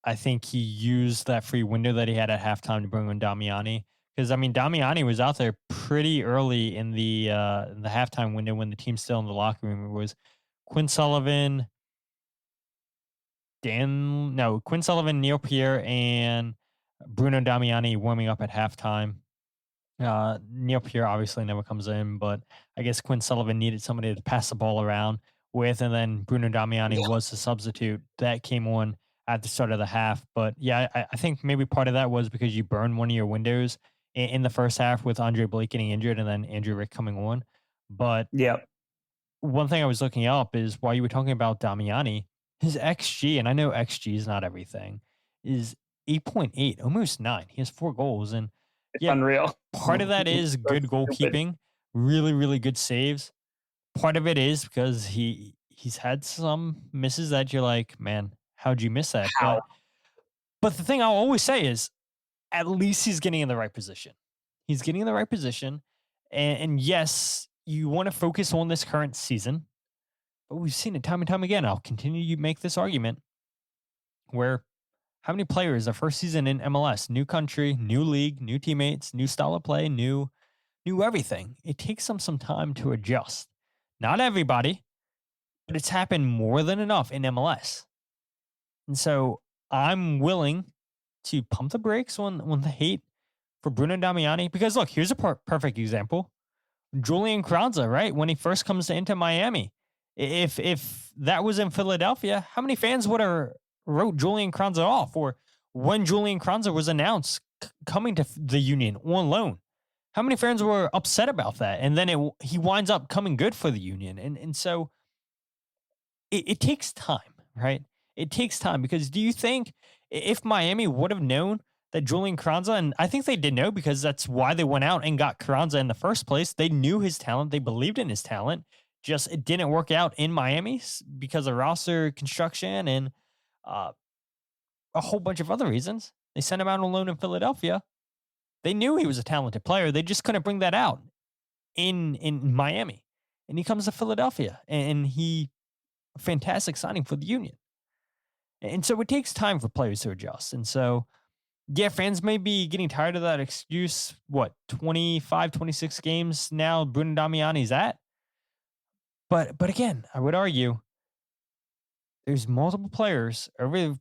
I think he used that free window that he had at halftime to bring on Damiani. Because I mean, Damiani was out there pretty early in the halftime window when the team's still in the locker room. It was Quinn Sullivan, Neil Pierre, and Bruno Damiani warming up at halftime. Neil Pierre obviously never comes in, but I guess Quinn Sullivan needed somebody to pass the ball around with, and then Bruno Damiani was the substitute that came on at the start of the half. But yeah, I think maybe part of that was because you burned one of your windows in the first half with Andre Blake getting injured and then Andrew Rick coming on. But yeah, one thing I was looking up is while you were talking about Damiani, his XG, and I know XG is not everything, is 8.8, almost 9. He has 4 goals, and it's unreal. Part of that is good goalkeeping, really, really good saves. Part of it is because he's had some misses that you're like, man, how'd you miss that? How? But the thing I'll always say is, at least he's getting in the right position. He's getting in the right position. And yes, you want to focus on this current season, but we've seen it time and time again. I'll continue to make this argument where how many players their first season in MLS, new country, new league, new teammates, new style of play, new everything. It takes them some time to adjust. Not everybody, but it's happened more than enough in MLS. And so I'm willing to pump the brakes on the hate for Bruno Damiani, because look, here's a perfect example. Julian Carranza, right? When he first comes into Miami, if that was in Philadelphia, how many fans would have wrote Julian Carranza off? Or when Julian Carranza was announced coming to the Union on loan, how many fans were upset about that? And then he winds up coming good for the Union. And so it takes time, right? It takes time, because do you think if Miami would have known that Julian Carranza, and I think they did know, because that's why they went out and got Carranza in the first place. They knew his talent. They believed in his talent. Just it didn't work out in Miami because of roster construction and a whole bunch of other reasons. They sent him out on loan in Philadelphia. They knew he was a talented player. They just couldn't bring that out in Miami. and he comes to Philadelphia, and he a fantastic signing for the Union. And so it takes time for players to adjust. And so, yeah, fans may be getting tired of that excuse. What, 25, 26 games now Bruno Damiani's at? But again, I would argue there's multiple players over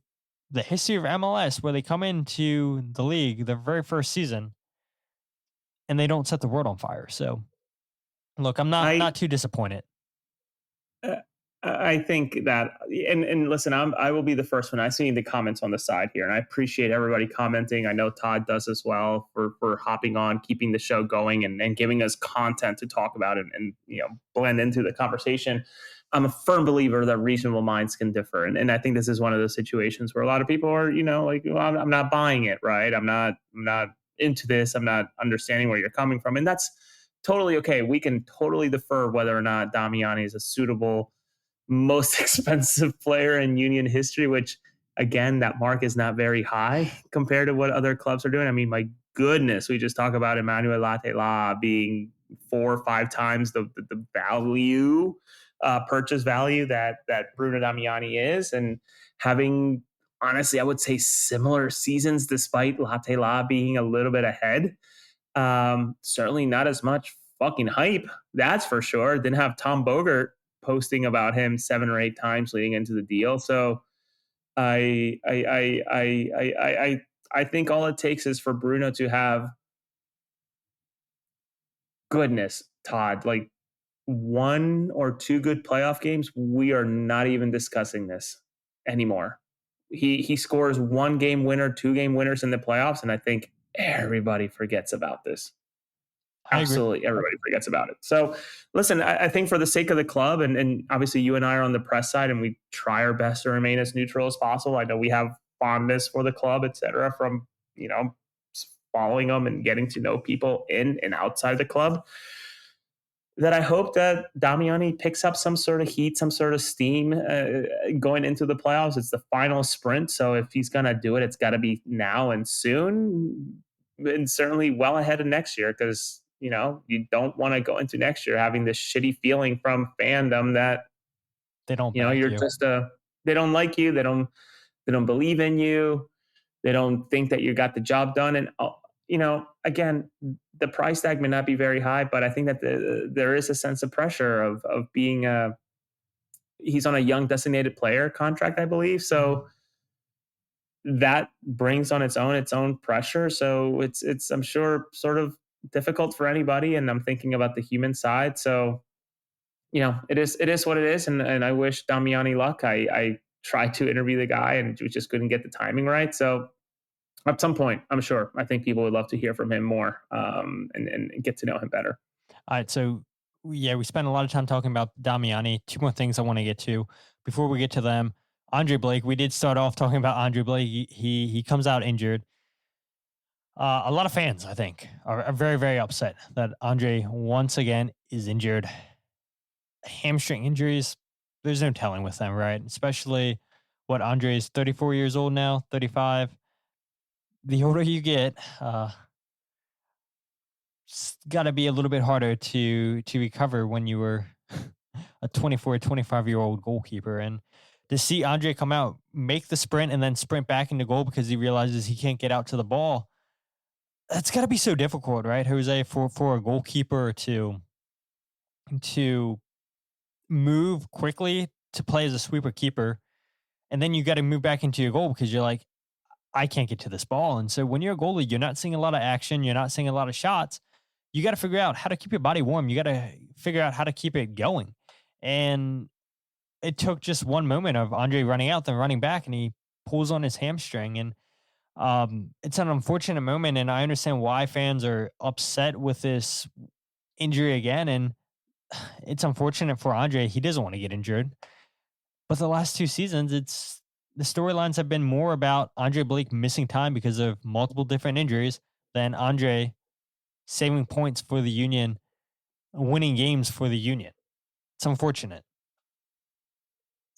the history of MLS where they come into the league their very first season and they don't set the world on fire. So, look, I'm not too disappointed. I think that, and listen, I will be the first one. I see the comments on the side here, and I appreciate everybody commenting. I know Todd does as well for hopping on, keeping the show going, and giving us content to talk about and blend into the conversation. I'm a firm believer that reasonable minds can differ, and I think this is one of those situations where a lot of people are, like, well, I'm not buying it, right? I'm not into this. I'm not understanding where you're coming from, and that's totally okay. We can totally defer whether or not Damiani is a suitable, most expensive player in Union history, which, again, that mark is not very high compared to what other clubs are doing. I mean, my goodness, we just talk about Emmanuel Latela being 4 or 5 times the value, purchase value that Bruno Damiani is, and having, honestly, I would say similar seasons despite Latela being a little bit ahead. Certainly not as much fucking hype, that's for sure. Didn't have Tom Bogert posting about him 7 or 8 times leading into the deal. So I think all it takes is for Bruno to have, goodness, Todd, like 1 or 2 good playoff games. We are not even discussing this anymore. He scores 1 game winner, 2 game winners in the playoffs, and I think everybody forgets about this. Absolutely, everybody forgets about it. So, listen, I think for the sake of the club, and obviously you and I are on the press side, and we try our best to remain as neutral as possible. I know we have fondness for the club, et cetera, from following them and getting to know people in and outside the club. That I hope that Damiani picks up some sort of heat, some sort of steam going into the playoffs. It's the final sprint, so if he's gonna do it, it's got to be now and soon, and certainly well ahead of next year, because you don't want to go into next year having this shitty feeling from fandom that they don't, you're just they don't like you, they don't believe in you, they don't think that you got the job done, and again, the price tag may not be very high, but I think that there is a sense of pressure of being he's on a young designated player contract, I believe, so that brings on its own pressure. So it's I'm sure sort of difficult for anybody, and I'm thinking about the human side. So it is what it is, and I wish Damiani luck. I tried to interview the guy and we just couldn't get the timing right. So at some point, I'm sure, I think people would love to hear from him more, and get to know him better. All right, so yeah, we spent a lot of time talking about Damiani. 2 more things I want to get to before we get to them. Andre Blake, we did start off talking about Andre Blake. He comes out injured. A lot of fans, I think, are very, very upset that Andre once again is injured. Hamstring injuries, there's no telling with them, right? Especially what Andre is 34 years old now, 35. The older you get, it's got to be a little bit harder to recover when you were a 24, 25-year-old goalkeeper. And to see Andre come out, make the sprint, and then sprint back into goal because he realizes he can't get out to the ball, that's got to be so difficult, right, Jose, for a goalkeeper to move quickly to play as a sweeper keeper, and then you got to move back into your goal because you're like, I can't get to this ball. And so when you're a goalie, you're not seeing a lot of action, you're not seeing a lot of shots. You got to figure out how to keep your body warm. You got to figure out how to keep it going. And it took just one moment of Andre running out, then running back, and he pulls on his hamstring. And it's an unfortunate moment, and I understand why fans are upset with this injury again. And it's unfortunate for Andre. He doesn't want to get injured. But the last 2 seasons, the storylines have been more about Andre Blake missing time because of multiple different injuries than Andre saving points for the Union, winning games for the Union. It's unfortunate.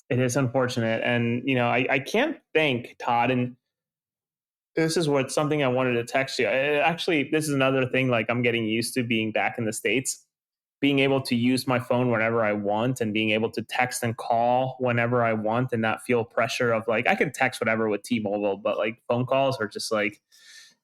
It is unfortunate. And, I can't think, Todd, and this is something I wanted to text you. Actually, this is another thing, like, I'm getting used to being back in the States. being able to use my phone whenever I want and being able to text and call whenever I want and not feel pressure of like, I can text whatever with T-Mobile, but like phone calls are just like,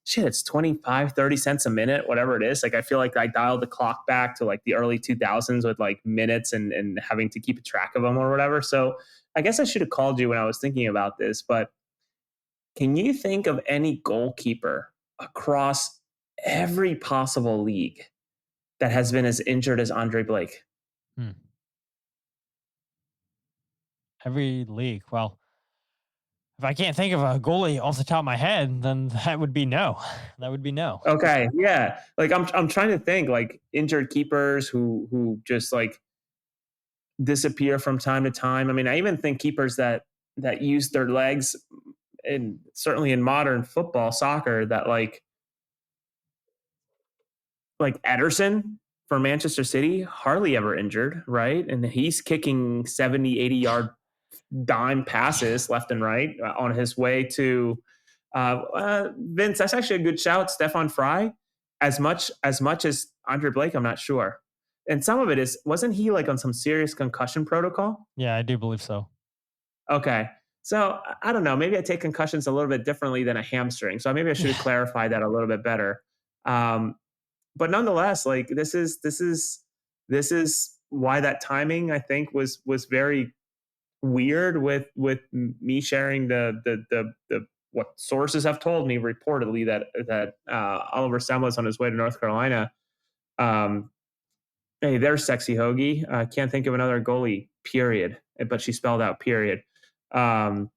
shit, it's 25, 30 cents a minute, whatever it is. Like, I feel like I dialed the clock back to like the early 2000s with like minutes and having to keep a track of them or whatever. So I guess I should have called you when I was thinking about this, but can you think of any goalkeeper across every possible league that has been as injured as Andre Blake? Every league. Well, if I can't think of a goalie off the top of my head, then that would be no. That would be no. Okay, yeah. Like I'm trying to think like injured keepers who just like disappear from time to time. I mean, I even think keepers that use their legs, and certainly in modern football, soccer, that like Ederson for Manchester City, hardly ever injured, right? And he's kicking 70, 80 yard dime passes left and right on his way to Vince. That's actually a good shout. Stefan Fry, as much as Andre Blake, I'm not sure. And some of it is, wasn't he like on some serious concussion protocol? Yeah, I do believe so. Okay. So I don't know. Maybe I take concussions a little bit differently than a hamstring. So maybe I should clarify that a little bit better. But nonetheless, like this is why that timing, I think, was very weird with me sharing the what sources have told me reportedly that Oliver Semmle is on his way to North Carolina. Hey, there's sexy hoagie. I can't think of another goalie, period. But she spelled out period. I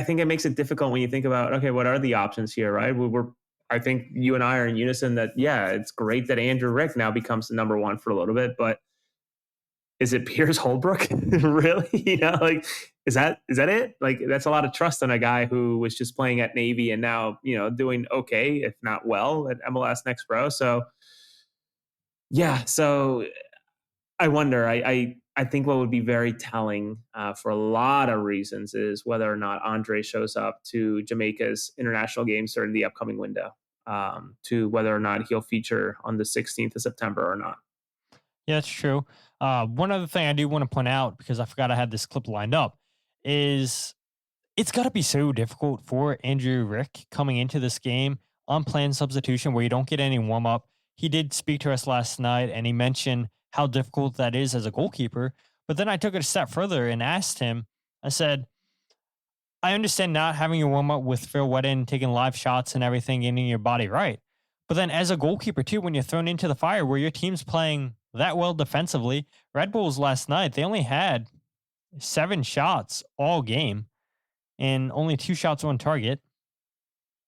think it makes it difficult when you think about, okay, what are the options here, right? I think you and I are in unison that, yeah, it's great that Andrew Rick now becomes the number one for a little bit, but is it Piers Holbrook? Really? You know, like, is that it? Like, that's a lot of trust on a guy who was just playing at Navy and now, you know, doing okay, if not well, at MLS Next Pro. So, yeah. So I wonder, I think what would be very telling for a lot of reasons is whether or not Andre shows up to Jamaica's international games during the upcoming window, to whether or not he'll feature on the 16th of September or not. Yeah, that's true. One other thing I do want to point out, because I forgot I had this clip lined up, is it's got to be so difficult for Andrew Rick coming into this game on planned substitution where you don't get any warm up. He did speak to us last night and he mentioned how difficult that is as a goalkeeper. But then I took it a step further and asked him, I said, I understand not having a warm up with Phil Wetton, taking live shots and everything, getting your body right. But then as a goalkeeper too, when you're thrown into the fire where your team's playing that well defensively, Red Bulls last night, they only had 7 shots all game and only 2 shots on target,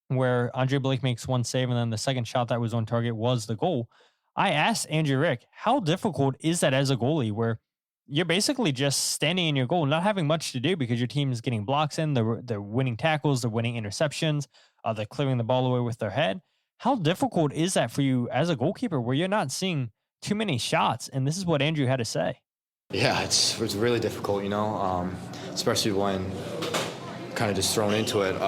where Andre Blake makes 1 save and then the second shot that was on target was the goal. I asked Andrew Rick, how difficult is that as a goalie where you're basically just standing in your goal, not having much to do because your team is getting blocks in, they're winning tackles, they're winning interceptions, they're clearing the ball away with their head. How difficult is that for you as a goalkeeper where you're not seeing too many shots? And this is what Andrew had to say. Yeah, it's really difficult, you know, especially when kind of just thrown into it.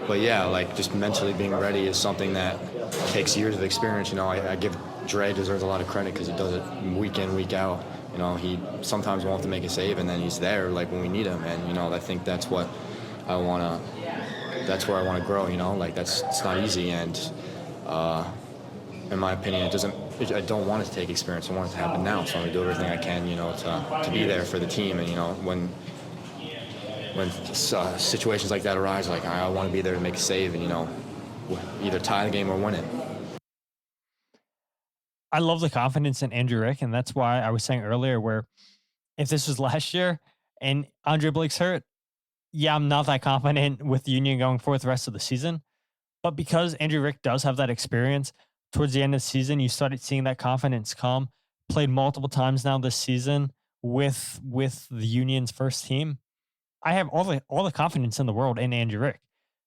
But yeah, like just mentally being ready is something that takes years of experience. You know, I give Dre deserves a lot of credit because he does it week in, week out. You know, he sometimes won't have to make a save, and then he's there like when we need him. And you know, I think that's what that's where I want to grow. You know, like it's not easy, and in my opinion, I don't want it to take experience. I want it to happen now. So I'm gonna do everything I can, you know, to be there for the team. And you know, when situations like that arise, like I want to be there to make a save and, you know, either tie the game or win it. I love the confidence in Andrew Rick, and that's why I was saying earlier where if this was last year and Andre Blake's hurt, yeah, I'm not that confident with Union going forward the rest of the season. But because Andrew Rick does have that experience, towards the end of the season, you started seeing that confidence come. Played multiple times now this season with the Union's first team. I have all the confidence in the world in Andrew Rick.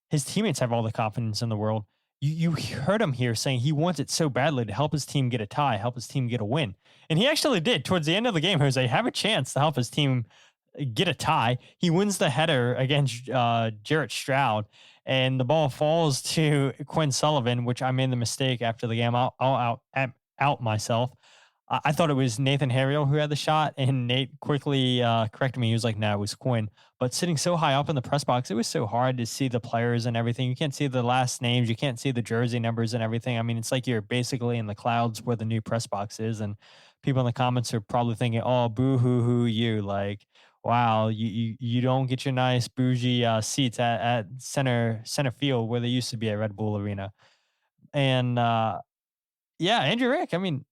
His teammates have all the confidence in the world. You heard him here saying he wants it so badly to help his team get a tie, help his team get a win. And he actually did. Towards the end of the game, Jose, have a chance to help his team get a tie. He wins the header against Jarrett Stroud, and the ball falls to Quinn Sullivan, which I made the mistake after the game. I'll out myself. I thought it was Nathan Harriel who had the shot, and Nate quickly corrected me. He was like, no, it was Quinn. But sitting so high up in the press box, it was so hard to see the players and everything. You can't see the last names. You can't see the jersey numbers and everything. I mean, it's like you're basically in the clouds where the new press box is, and people in the comments are probably thinking, oh, boo-hoo-hoo you. Like, wow, you don't get your nice bougie seats at center field where they used to be at Red Bull Arena. And yeah, Andrew Rick, I mean,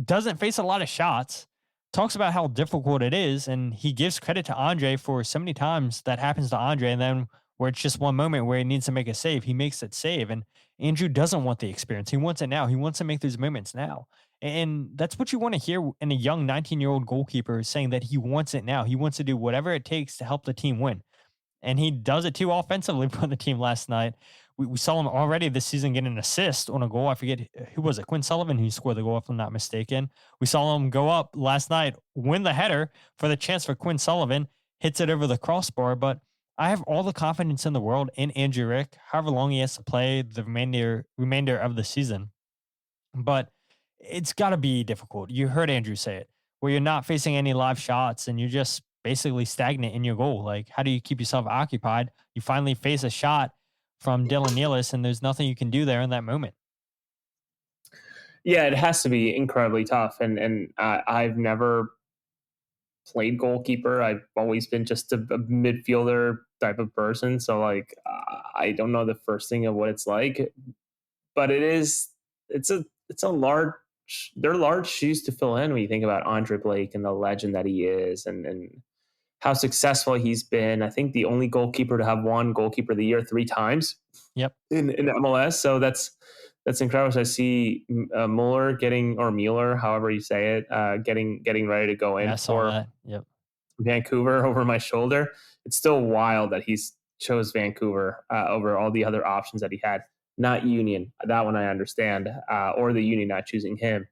doesn't face a lot of shots, talks about how difficult it is, and he gives credit to Andre for so many times that happens to Andre, and then where it's just one moment where he needs to make a save, he makes it save. And Andrew doesn't want the experience. He wants it now. He wants to make those moments now. And that's what you want to hear in a young 19-year-old goalkeeper, saying that he wants it now. He wants to do whatever it takes to help the team win. And he does it too offensively for the team last night. We saw him already this season get an assist on a goal. I forget who was it, Quinn Sullivan, who scored the goal, if I'm not mistaken. We saw him go up last night, win the header for the chance for Quinn Sullivan, hits it over the crossbar. But I have all the confidence in the world in Andrew Rick, however long he has to play the remainder of the season. But it's got to be difficult. You heard Andrew say it, where you're not facing any live shots and you're just basically stagnant in your goal. Like, how do you keep yourself occupied? You finally face a shot from Dylan Nealis, and there's nothing you can do there in that moment. Yeah, it has to be incredibly tough. And I've never played goalkeeper. I've always been just a midfielder type of person. So like, I don't know the first thing of what it's like, but it's a large, they're large shoes to fill in when you think about Andre Blake and the legend that he is, and how successful he's been. I think the only goalkeeper to have won goalkeeper of the year 3 times. Yep. In MLS. So that's incredible. So I see Mueller, however you say it, getting ready to go in for Vancouver over my shoulder. It's still wild that he's chose Vancouver over all the other options that he had. Not Union. That one I understand. Or the Union not choosing him.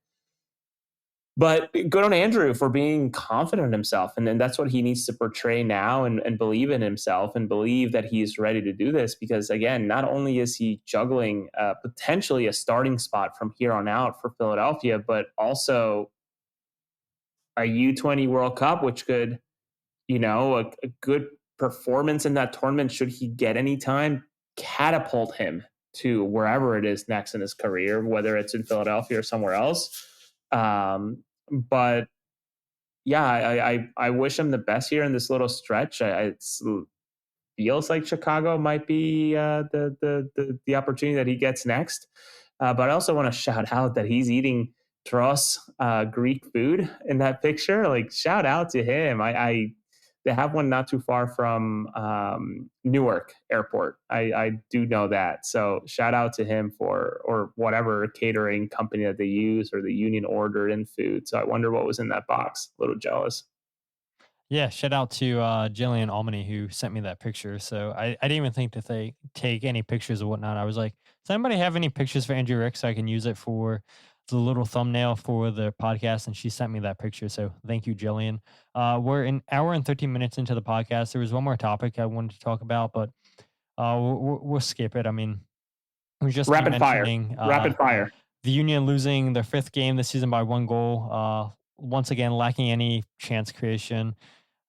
But good on Andrew for being confident in himself. And then that's what he needs to portray now, and believe in himself and believe that he's ready to do this. Because, again, not only is he juggling potentially a starting spot from here on out for Philadelphia, but also a U20 World Cup, which could, a good performance in that tournament, should he get any time, catapult him to wherever it is next in his career, whether it's in Philadelphia or somewhere else. But yeah, I wish him the best here in this little stretch. It feels like Chicago might be the opportunity that he gets next. But I also want to shout out that he's eating Tros Greek food in that picture. Like, shout out to him. They have one not too far from Newark Airport. I do know that. So shout out to him or whatever catering company that they use, or the Union ordered in food. So I wonder what was in that box. A little jealous. Yeah, shout out to Jillian Almany, who sent me that picture. So I didn't even think to take any pictures or whatnot. I was like, does anybody have any pictures for Andrew Rick so I can use it for the little thumbnail for the podcast? And she sent me that picture. So thank you, Jillian. We're an hour and 13 minutes into the podcast. There was one more topic I wanted to talk about, but we'll skip it. I mean, we just rapid fire. The Union losing their 5th game this season by 1 goal. Once again, lacking any chance creation.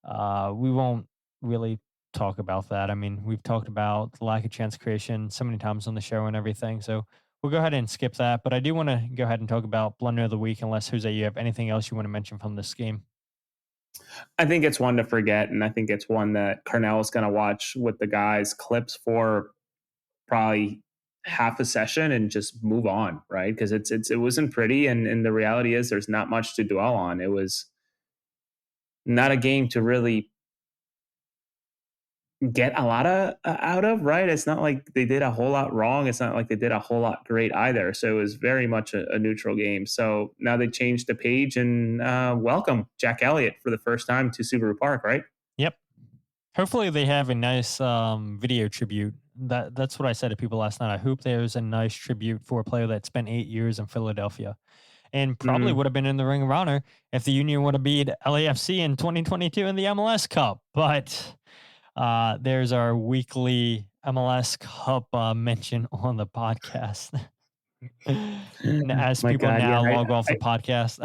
We won't really talk about that. I mean, we've talked about the lack of chance creation so many times on the show and everything. So we'll go ahead and skip that. But I do want to go ahead and talk about Blunder of the Week, unless, Jose, you have anything else you want to mention from this game. I think it's one to forget, and I think it's one that Carnell is going to watch with the guys clips for probably half a session and just move on, right? Because it wasn't pretty, and the reality is there's not much to dwell on. It was not a game to really get a lot out of, right? It's not like they did a whole lot wrong. It's not like they did a whole lot great either. So it was very much a neutral game. So now they changed the page and welcome Jack Elliott for the first time to Subaru Park, right? Yep. Hopefully they have a nice video tribute. That's what I said to people last night. I hope there's a nice tribute for a player that spent 8 years in Philadelphia. and probably would have been in the Ring of Honor if the Union would have beat LAFC in 2022 in the MLS Cup. But there's our weekly MLS Cup mention on the podcast. As people log off the podcast.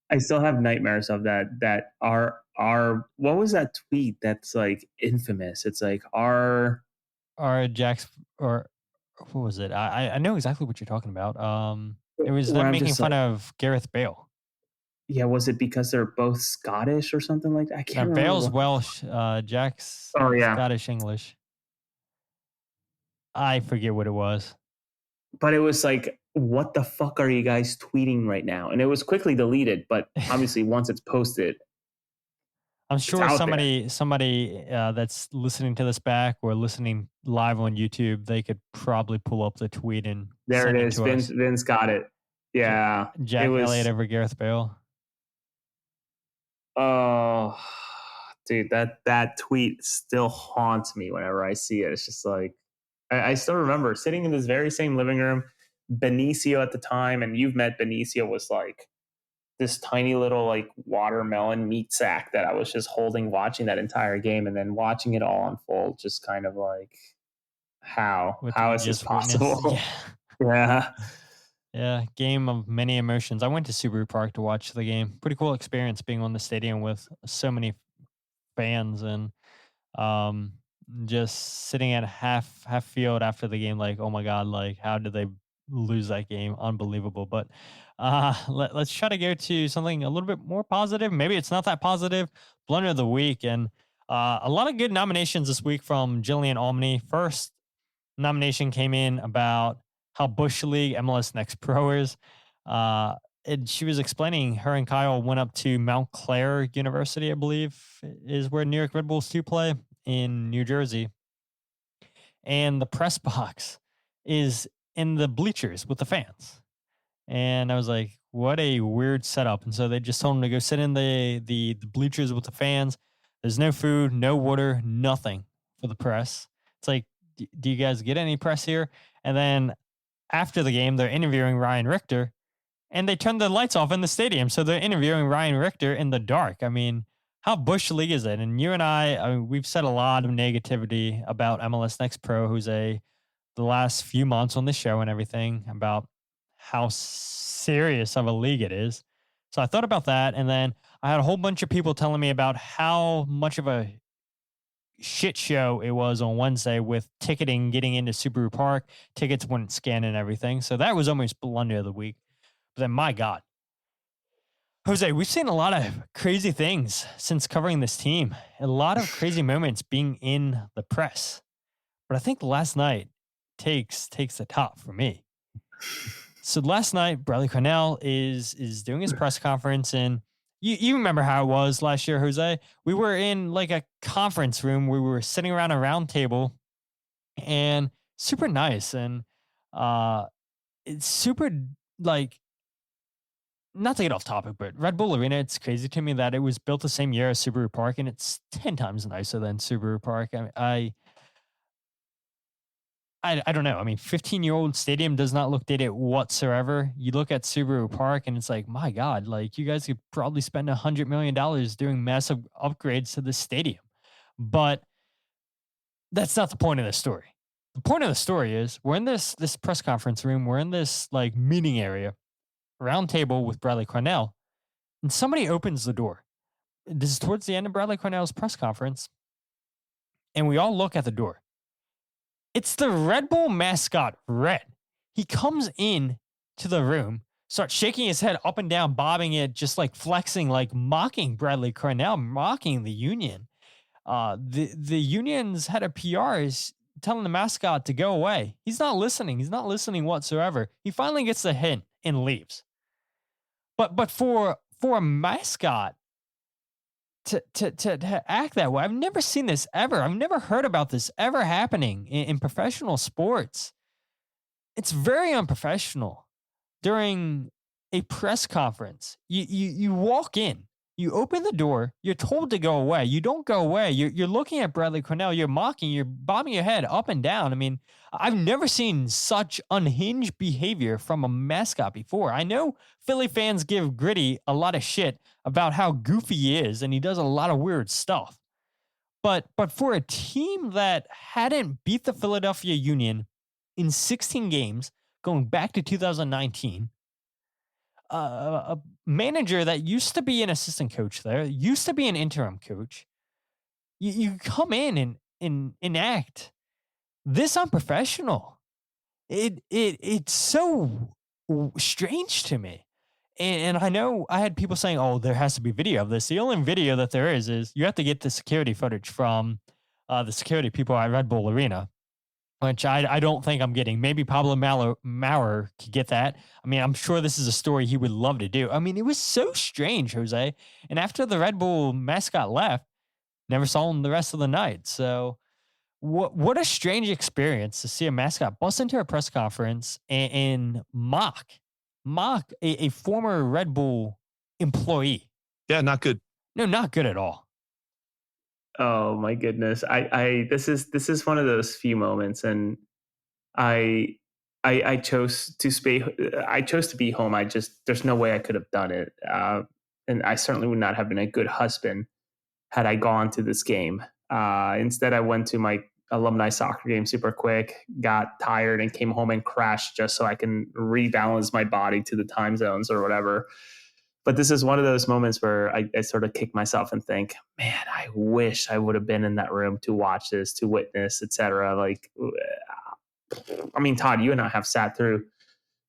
I still have nightmares of that our what was that tweet that's like infamous? It's like our Jax, or what was it? I know exactly what you're talking about. It was them making fun of Gareth Bale. Yeah, was it because they're both Scottish or something like that? I can't remember. Bale's Welsh, Jack's Scottish English. I forget what it was. But it was like, what the fuck are you guys tweeting right now? And it was quickly deleted, but obviously once it's posted, I'm sure somebody that's listening to this back or listening live on YouTube, they could probably pull up the tweet and there it is. Vince got it. Yeah. Jack Elliott over Gareth Bale. Oh, dude, that tweet still haunts me whenever I see it. It's just like, I still remember sitting in this very same living room. Benicio at the time, and you've met Benicio, was like this tiny little like watermelon meat sack that I was just holding, watching that entire game, and then watching it all unfold. Just kind of like, how is this possible? Yeah, game of many emotions. I went to Subaru Park to watch the game. Pretty cool experience being on the stadium with so many fans, and just sitting at half field after the game, like, oh my God, like how did they lose that game? Unbelievable. But let's try to go to something a little bit more positive. Maybe it's not that positive. Blunder of the week, and a lot of good nominations this week from Jillian Almany. First nomination came in about how Bush League MLS Next Pro is. And she was explaining her and Kyle went up to Mount Clair University, I believe, is where New York Red Bulls 2 play in New Jersey. And the press box is in the bleachers with the fans. And I was like, what a weird setup. And so they just told him to go sit in the bleachers with the fans. There's no food, no water, nothing for the press. It's like, do you guys get any press here? And then after the game, they're interviewing Ryan Richter, and they turned the lights off in the stadium. So they're interviewing Ryan Richter in the dark. I mean, how Bush League is it? And you and I mean, we've said a lot of negativity about MLS Next Pro, Jose, the last few months on the show and everything, about how serious of a league it is. So I thought about that. And then I had a whole bunch of people telling me about how much of a shit show it was on Wednesday with ticketing, getting into Subaru Park. Tickets wouldn't scan and everything. So that was almost blunder of the week. But then, my God, Jose, we've seen a lot of crazy things since covering this team. A lot of crazy moments being in the press. But I think last night takes the top for me. So last night, Bradley Carnell is doing his press conference, and you remember how it was last year, Jose. We were in like a conference room where we were sitting around a round table, and super nice, and it's super like, not to get off topic, but Red Bull Arena, it's crazy to me that it was built the same year as Subaru Park, and it's 10 times nicer than Subaru Park. I don't know. I mean, 15-year-old stadium does not look dated whatsoever. You look at Subaru Park and it's like, my God, like you guys could probably spend $100 million doing massive upgrades to the stadium. But that's not the point of the story. The point of the story is we're in this press conference room. We're in this like meeting area, round table with Bradley Carnell, and somebody opens the door. This is towards the end of Bradley Carnell's press conference. And we all look at the door. It's the Red Bull mascot, Red. He comes in to the room, starts shaking his head up and down, bobbing it, just like flexing, like mocking Bradley Carnell, mocking the Union. The Union's head of PR is telling the mascot to go away. He's not listening. He's not listening whatsoever. He finally gets the hint and leaves. But for a mascot to act that way, I've never seen this ever. I've never heard about this ever happening in professional sports. It's very unprofessional. During a press conference, you walk in You open the door. You're told to go away. You don't go away. You're looking at Bradley Carnell. You're mocking. You're bobbing your head up and down. I mean, I've never seen such unhinged behavior from a mascot before. I know Philly fans give Gritty a lot of shit about how goofy he is, and he does a lot of weird stuff. But for a team that hadn't beat the Philadelphia Union in 16 games, going back to 2019, a manager that used to be an assistant coach there, used to be an interim coach, you come in and enact this unprofessional. It's so strange to me. And I know I had people saying, oh, there has to be video of this. The only video that there is you have to get the security footage from the security people at Red Bull Arena, which I don't think I'm getting. Maybe Pablo Maurer could get that. I mean, I'm sure this is a story he would love to do. I mean, it was so strange, Jose. And after the Red Bull mascot left, never saw him the rest of the night. So what a strange experience to see a mascot bust into a press conference and mock a former Red Bull employee. Yeah, not good. No, not good at all. Oh my goodness. This is one of those few moments, and I chose to be home. There's no way I could have done it. And I certainly would not have been a good husband had I gone to this game. Instead I went to my alumni soccer game super quick, got tired, and came home and crashed just so I can rebalance my body to the time zones or whatever. But this is one of those moments where I sort of kick myself and think, man, I wish I would have been in that room to watch this, to witness, etc. Like, I mean, Todd, you and I have sat through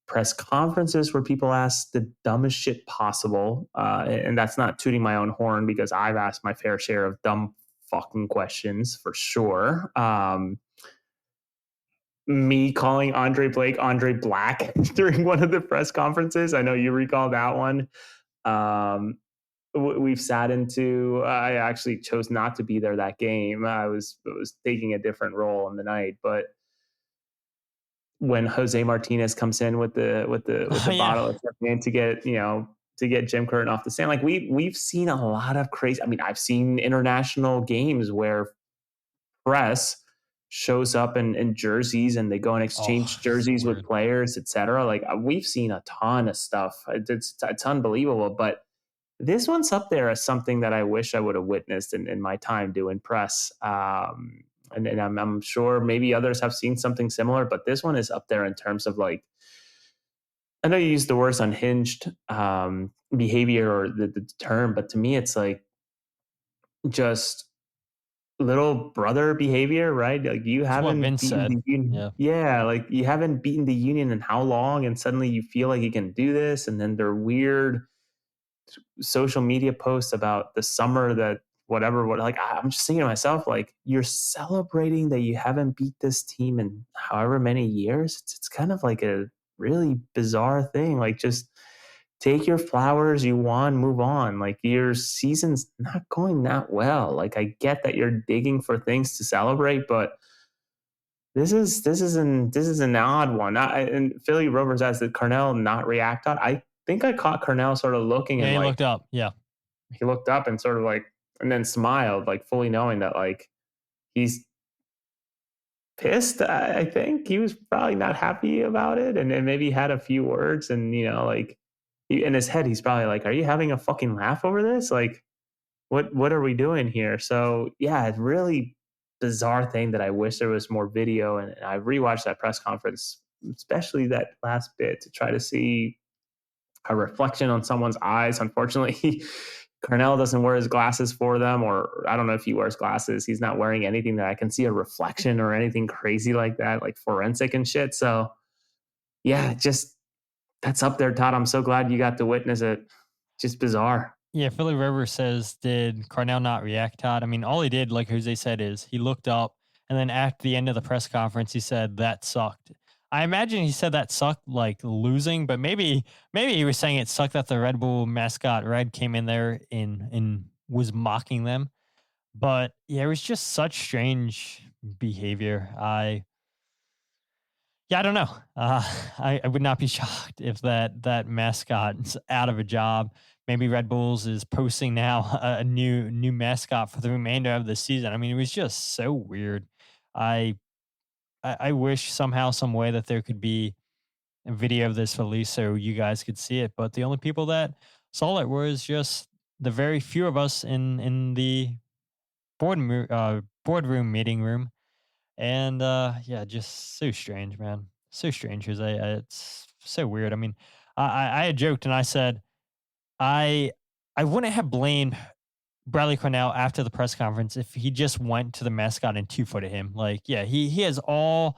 press conferences where people ask the dumbest shit possible. And that's not tooting my own horn, because I've asked my fair share of dumb fucking questions for sure. Me calling Andre Blake Andre Black during one of the press conferences. I know you recall that one. We've sat into, I actually chose not to be there that game. I was taking a different role in the night, but when Jose Martinez comes in with the bottle of champagne to get Jim Curtin off the stand, like we've seen a lot of crazy. I mean, I've seen international games where press shows up in jerseys and they go and exchange jerseys with players, etc. Like we've seen a ton of stuff. It's unbelievable, but this one's up there as something that I wish I would have witnessed in my time doing press. And I'm sure maybe others have seen something similar, but this one is up there in terms of, like, I know you use the words unhinged behavior or the term, but to me it's like just little brother behavior, right? Like you haven't beaten the Union. Yeah, like you haven't beaten the Union in how long, and suddenly you feel like you can do this, and then they're weird social media posts about the summer that whatever, like I'm just thinking to myself, like, you're celebrating that you haven't beat this team in however many years. It's kind of like a really bizarre thing. Like, just take your flowers, you won, move on. Like, your season's not going that well. Like, I get that you're digging for things to celebrate, but this is an odd one. And Philly Rovers asked, did Carnell not react on? I think I caught Carnell sort of looking and he like, looked up. Yeah. He looked up and sort of like, and then smiled, like fully knowing that like he's pissed. I think he was probably not happy about it, and maybe had a few words, and like in his head he's probably like, are you having a fucking laugh over this? Like, what are we doing here? So yeah, it's really bizarre thing that I wish there was more video, and I rewatched that press conference, especially that last bit, to try to see a reflection on someone's eyes. Unfortunately, Carnell doesn't wear his glasses for them, or I don't know if he wears glasses. He's not wearing anything that I can see a reflection or anything crazy like that, like forensic and shit. So yeah, just that's up there, Todd. I'm so glad you got to witness it. Just bizarre. Yeah, Philly River says, did Carnell not react, Todd? I mean, all he did, like Jose said, is he looked up, and then at the end of the press conference, he said, that sucked. I imagine he said that sucked like losing, but maybe he was saying it sucked that the Red Bull mascot Red came in there and was mocking them. But yeah, it was just such strange behavior. I don't know. I would not be shocked if that mascot's out of a job. maybe Red Bulls is posting now a new mascot for the remainder of the season. I mean, it was just so weird. I wish somehow, some way that there could be a video of this release so you guys could see it. But the only people that saw it was just the very few of us in the boardroom meeting room. And yeah, just so strange, man. So strange, Jose. It's so weird. I mean, I had joked and I said I wouldn't have blamed Bradley Carnell after the press conference if he just went to the mascot and 2-footed him. Like, yeah, he has all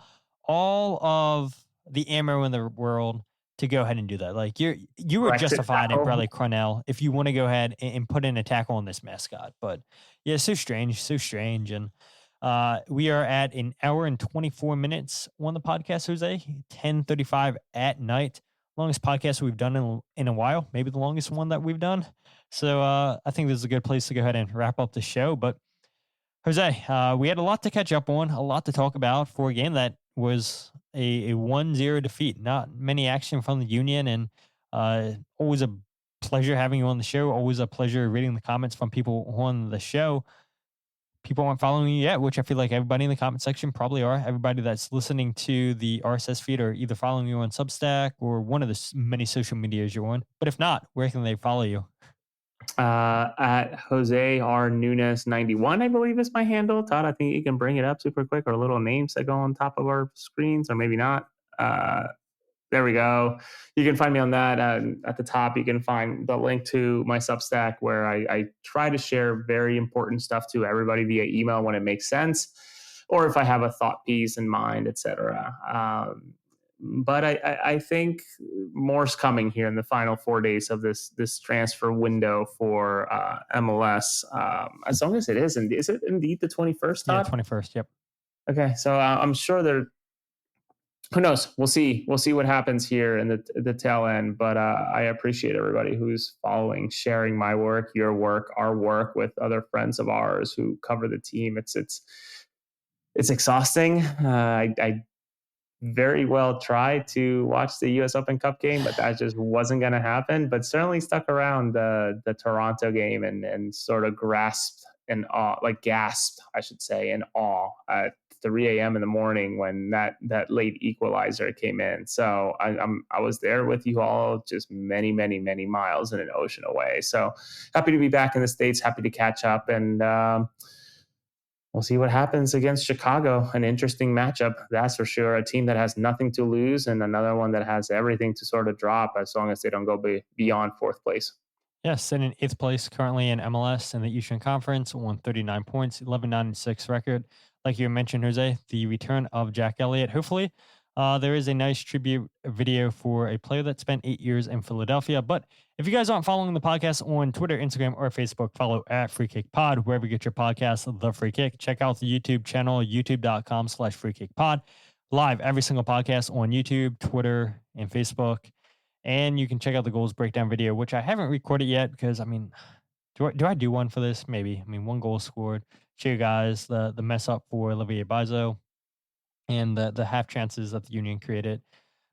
of the ammo in the world to go ahead and do that. Like, you were justified in Bradley Carnell if you want to go ahead and put in a tackle on this mascot. But yeah, so strange. And we are at 1 hour and 24 minutes on the podcast, Jose. 10:35 at night. Longest podcast we've done in a while, maybe the longest one that we've done. So I think this is a good place to go ahead and wrap up the show. But Jose, we had a lot to catch up on, a lot to talk about for a game that was a 1-0 defeat. Not many action from the Union, and always a pleasure having you on the show. Always a pleasure reading the comments from people on the show. People aren't following you yet, which I feel like everybody in the comment section probably are. Everybody that's listening to the RSS feed are either following you on Substack or one of the many social medias you're on. But if not, where can they follow you? At José R. Nuñez 91, I believe is my handle. Todd, I think you can bring it up super quick, or little names that go on top of our screens, or maybe not. There we go. You can find me on that. At the top, you can find the link to my Substack, where I try to share very important stuff to everybody via email when it makes sense, or if I have a thought piece in mind, etc. But I think more's coming here in the final 4 days of this transfer window for MLS. As long as it is it indeed the 21st? Todd? Yeah, 21st. Yep. Okay, so I'm sure there. Who knows? We'll see. We'll see what happens here in the tail end. But I appreciate everybody who's following, sharing my work, your work, our work with other friends of ours who cover the team. It's exhausting. I very well tried to watch the U.S. Open Cup game, but that just wasn't going to happen. But certainly stuck around the Toronto game and sort of gasped, I should say, in awe at 3 a.m. in the morning when that late equalizer came in. So I was there with you all, just many, many, many miles in an ocean away. So happy to be back in the States, happy to catch up, and we'll see what happens against Chicago. An interesting matchup, that's for sure. A team that has nothing to lose and another one that has everything to sort of drop as long as they don't go beyond fourth place. Yes, sitting in 8th place currently in MLS in the Eastern Conference, won 39 points, 11-9-6 record. Like you mentioned, Jose, the return of Jack Elliott. Hopefully, there is a nice tribute video for a player that spent 8 years in Philadelphia. But if you guys aren't following the podcast on Twitter, Instagram, or Facebook, follow at Free Kick Pod, wherever you get your podcast, The Free Kick. Check out the YouTube channel, youtube.com/freekickpod. Live every single podcast on YouTube, Twitter, and Facebook. And you can check out the goals breakdown video, which I haven't recorded yet because, I mean, do I do one for this? Maybe. I mean, 1 goal scored. Show you guys the mess up for Olivier Semmle and the half chances that the Union created.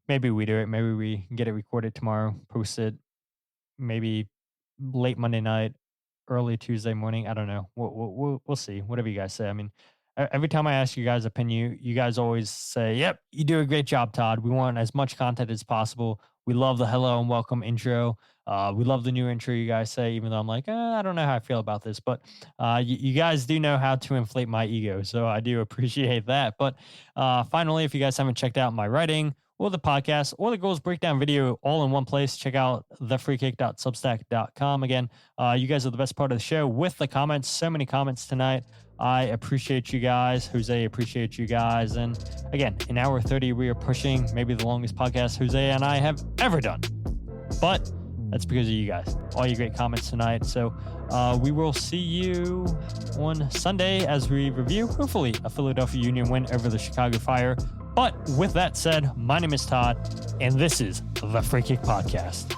Maybe we do it. Maybe we get it recorded tomorrow, post it maybe late Monday night, early Tuesday morning. I don't know. We'll see. Whatever you guys say. I mean, every time I ask you guys' opinion, you guys always say, yep, you do a great job, Todd. We want as much content as possible. We love the hello and welcome intro. We love the new intro you guys say, even though I'm like, I don't know how I feel about this. But you guys do know how to inflate my ego, so I do appreciate that. But finally, if you guys haven't checked out my writing or the podcast or the goals breakdown video all in one place, check out thefreekick.substack.com. Again, you guys are the best part of the show with the comments. So many comments tonight. I appreciate you guys. Jose, appreciate you guys. And again, 1 hour 30, we are pushing maybe the longest podcast Jose and I have ever done. But that's because of you guys, all your great comments tonight. So we will see you on Sunday as we review, hopefully, a Philadelphia Union win over the Chicago Fire. But with that said, my name is Todd, and this is the Free Kick Podcast.